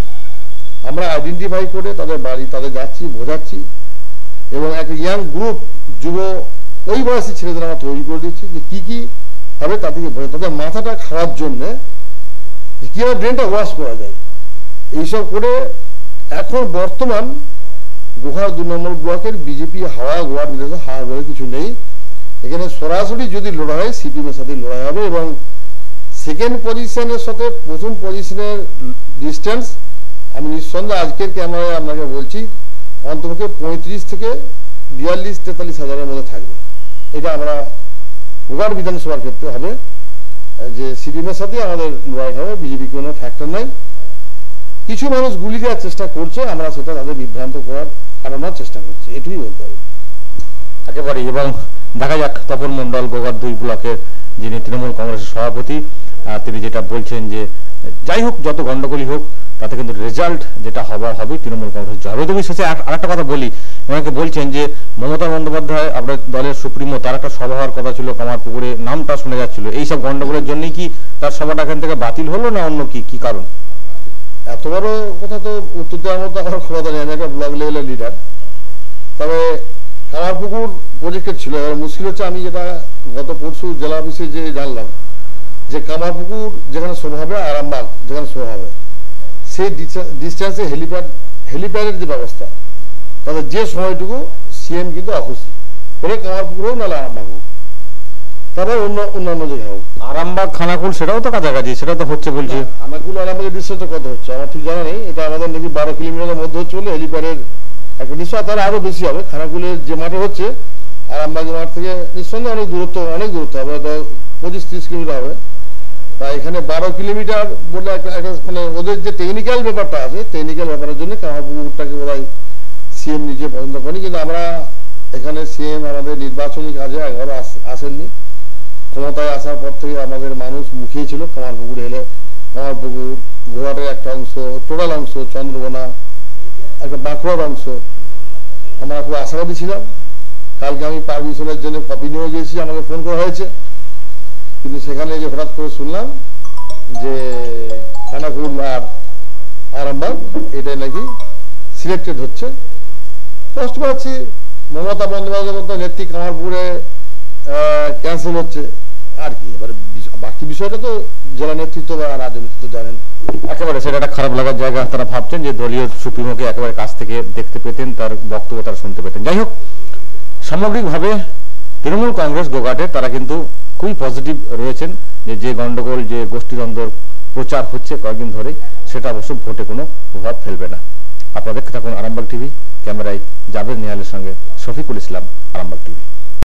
S2: আমরা আইডেন্টিফাই করে তাদের বাড়ি তাদের যাচ্ছি, বোঝাচ্ছি, এবং একটা ইয়াং গ্রুপ যুব ওই বয়সী ছেলেদের আমরা তৈরি করে দিচ্ছি যে কি হবে তাদেরকে বোঝা, তাদের মাথাটা খাওয়ার জন্যে কিভাবে ব্রেনটা ওয়াশ করা যায়, এইসব করে এখন বর্তমান গোঘাট 2 নম্বর ব্লকের বিজেপি হাওয়া, গোয়ার বিরুদ্ধে হাওয়া বলে কিছু নেই। এখানে সরাসরি যদি লড়াই হয় সিপিএম এর সাথে লড়াই হবে, এবং সেকেন্ড পজিশনের সাথে প্রথম পজিশনের ডিস্টেন্স আমি নিঃসন্দেহে আজকের ক্যামেরায় আপনাকে বলছি অন্তপক্ষে 35 থেকে 42-43 হাজারের মধ্যে থাকবে। এটা আমরা গোঘাট বিধানসভার ক্ষেত্রে হবে যে সিপিএম এর সাথে আমাদের লড়াই হবে, বিজেপি কোনো ফ্যাক্টর নাই। কিছু মানুষ গুলি দেওয়ার চেষ্টা করছে, আমরা সেটা তাদের বিভ্রান্ত করার কারণের চেষ্টা করছি, এটুকুই বলতে হবে
S1: একেবারে। এবং দেখা যাক তপন মণ্ডল গোঘাট 2 ব্লকের যিনি তৃণমূল কংগ্রেসের সভাপতি, তিনি যেটা বলছেন যে যাই হোক যত গন্ডগোলই হোক তাতে কিন্তু রেজাল্ট যেটা হবার হবে তৃণমূল কংগ্রেস জয়। শেষে আরেকটা কথা বলি, ওনাকে বলছেন যে মমতা বন্দ্যোপাধ্যায় আপনার দলের সুপ্রিমো, তার একটা সভা হওয়ার কথা ছিল কামারপুকুরে, নামটা শোনা যাচ্ছিল, এইসব গন্ডগোলের জন্যই কি তার সভাটা এখান থেকে বাতিল হলো, না অন্য কি কারণ?
S2: এত বড় কথা তো উত্তর দেওয়ার মতো আমার ক্ষমতা নেই, আমি একটা ব্লক লেভেলের লিডার। তবে কামারপুকুর প্রজেক্টের ছিল, এবার মুশকিল হচ্ছে আমি যেটা গত পরশু জেলা অফিসে যে জানলাম যে কামারপুকুর যেখানে সভা হবে, আরামবাগ যেখানে সভা হবে, সেই ডিস্টেন্সে হেলিপ্যাডের যে ব্যবস্থা, তাদের যে সময়টুকু সিএম কিন্তু অখুশি করে কামারপুকুর হোক নাহলে আরামবাগ হোক, তারপর অন্যান্য জায়গায় হোক।
S1: আরামবাগ খানাকুল সেটাও তো কাছাকাছি, সেটা তো হচ্ছে বলছে।
S2: খানাকুল আরামবাগের ডিস্টেন্সটা কত হচ্ছে আমার ঠিক জানা নেই, এটা আমাদের নাকি 12 কিলোমিটারের মধ্যে হচ্ছে বলে হেলিপ্যাডের একটা নিশ্চয় তার আরো বেশি হবে। খানাকুলের যে মাঠে হচ্ছে আরামবাগের মাঠ থেকে নিঃসন্দেহে অনেক দূরত্ব হবে, হয়তো 25-30 কিলোমিটার হবে। তা এখানে 12 কিলোমিটার বলে একটা মানে ওদের যে টেকনিক্যাল ব্যাপারটা আছে, টেকনিক্যাল ব্যাপারের জন্য কামারপুকুরটাকে বোধহয় সিএম নিজে পছন্দ করেনি। কিন্তু আমরা এখানে সিএম আমাদের নির্বাচনী কাজে একবারও আসেননি। ক্ষমতায় আসার পর থেকে আমাদের মানুষ মুখিয়ে ছিল কামারপুকুরে এলে কামারপুকুর, গোয়াটের একটা অংশ, টোটাল অংশ, চন্দ্রকোনা, একটা বাঁকুড়ার অংশ। আমরা খুব আশাবাদী ছিলাম। কালকে আমি পারমিশনের জন্য কপি নিয়ে গিয়েছি, আমাকে ফোন করা হয়েছে, কিন্তু সেখানে যে হঠাৎ করে শুনলাম যে খানাকুল আর আরামবাগ এটাই নাকি সিলেক্টেড হচ্ছে। কষ্ট পাচ্ছি, মমতা বন্দ্যোপাধ্যায় নেত্রী কামারপুরে ক্যান্সেল হচ্ছে, আর কি এবারে বাকি বিষয়টা তো জেলা নেতৃত্ব বা রাজ্য নেতৃত্ব জানেন।
S1: একেবারে সেটা একটা খারাপ লাগার জায়গা। তারা ভাবছেন যে দলীয় সুপ্রিমোকে একেবারে কাছ থেকে দেখতে পেতেন, তার বক্তব্য তারা শুনতে পেতেন। যাই হোক, সামগ্রিকভাবে তৃণমূল কংগ্রেস গোঘাটে তারা কিন্তু খুবই পজিটিভ রয়েছেন যে গন্ডগোল, যে গোষ্ঠীদ্বন্দ্ব প্রচার হচ্ছে কয়েকদিন ধরে, সেটা অবশ্য ভোটে কোনো প্রভাব ফেলবে না। আপনারা দেখতে থাকুন আরামবাগ টিভি। ক্যামেরায় জাবেদ নিহালের সঙ্গে শফিকুল ইসলাম, আরামবাগ টিভি।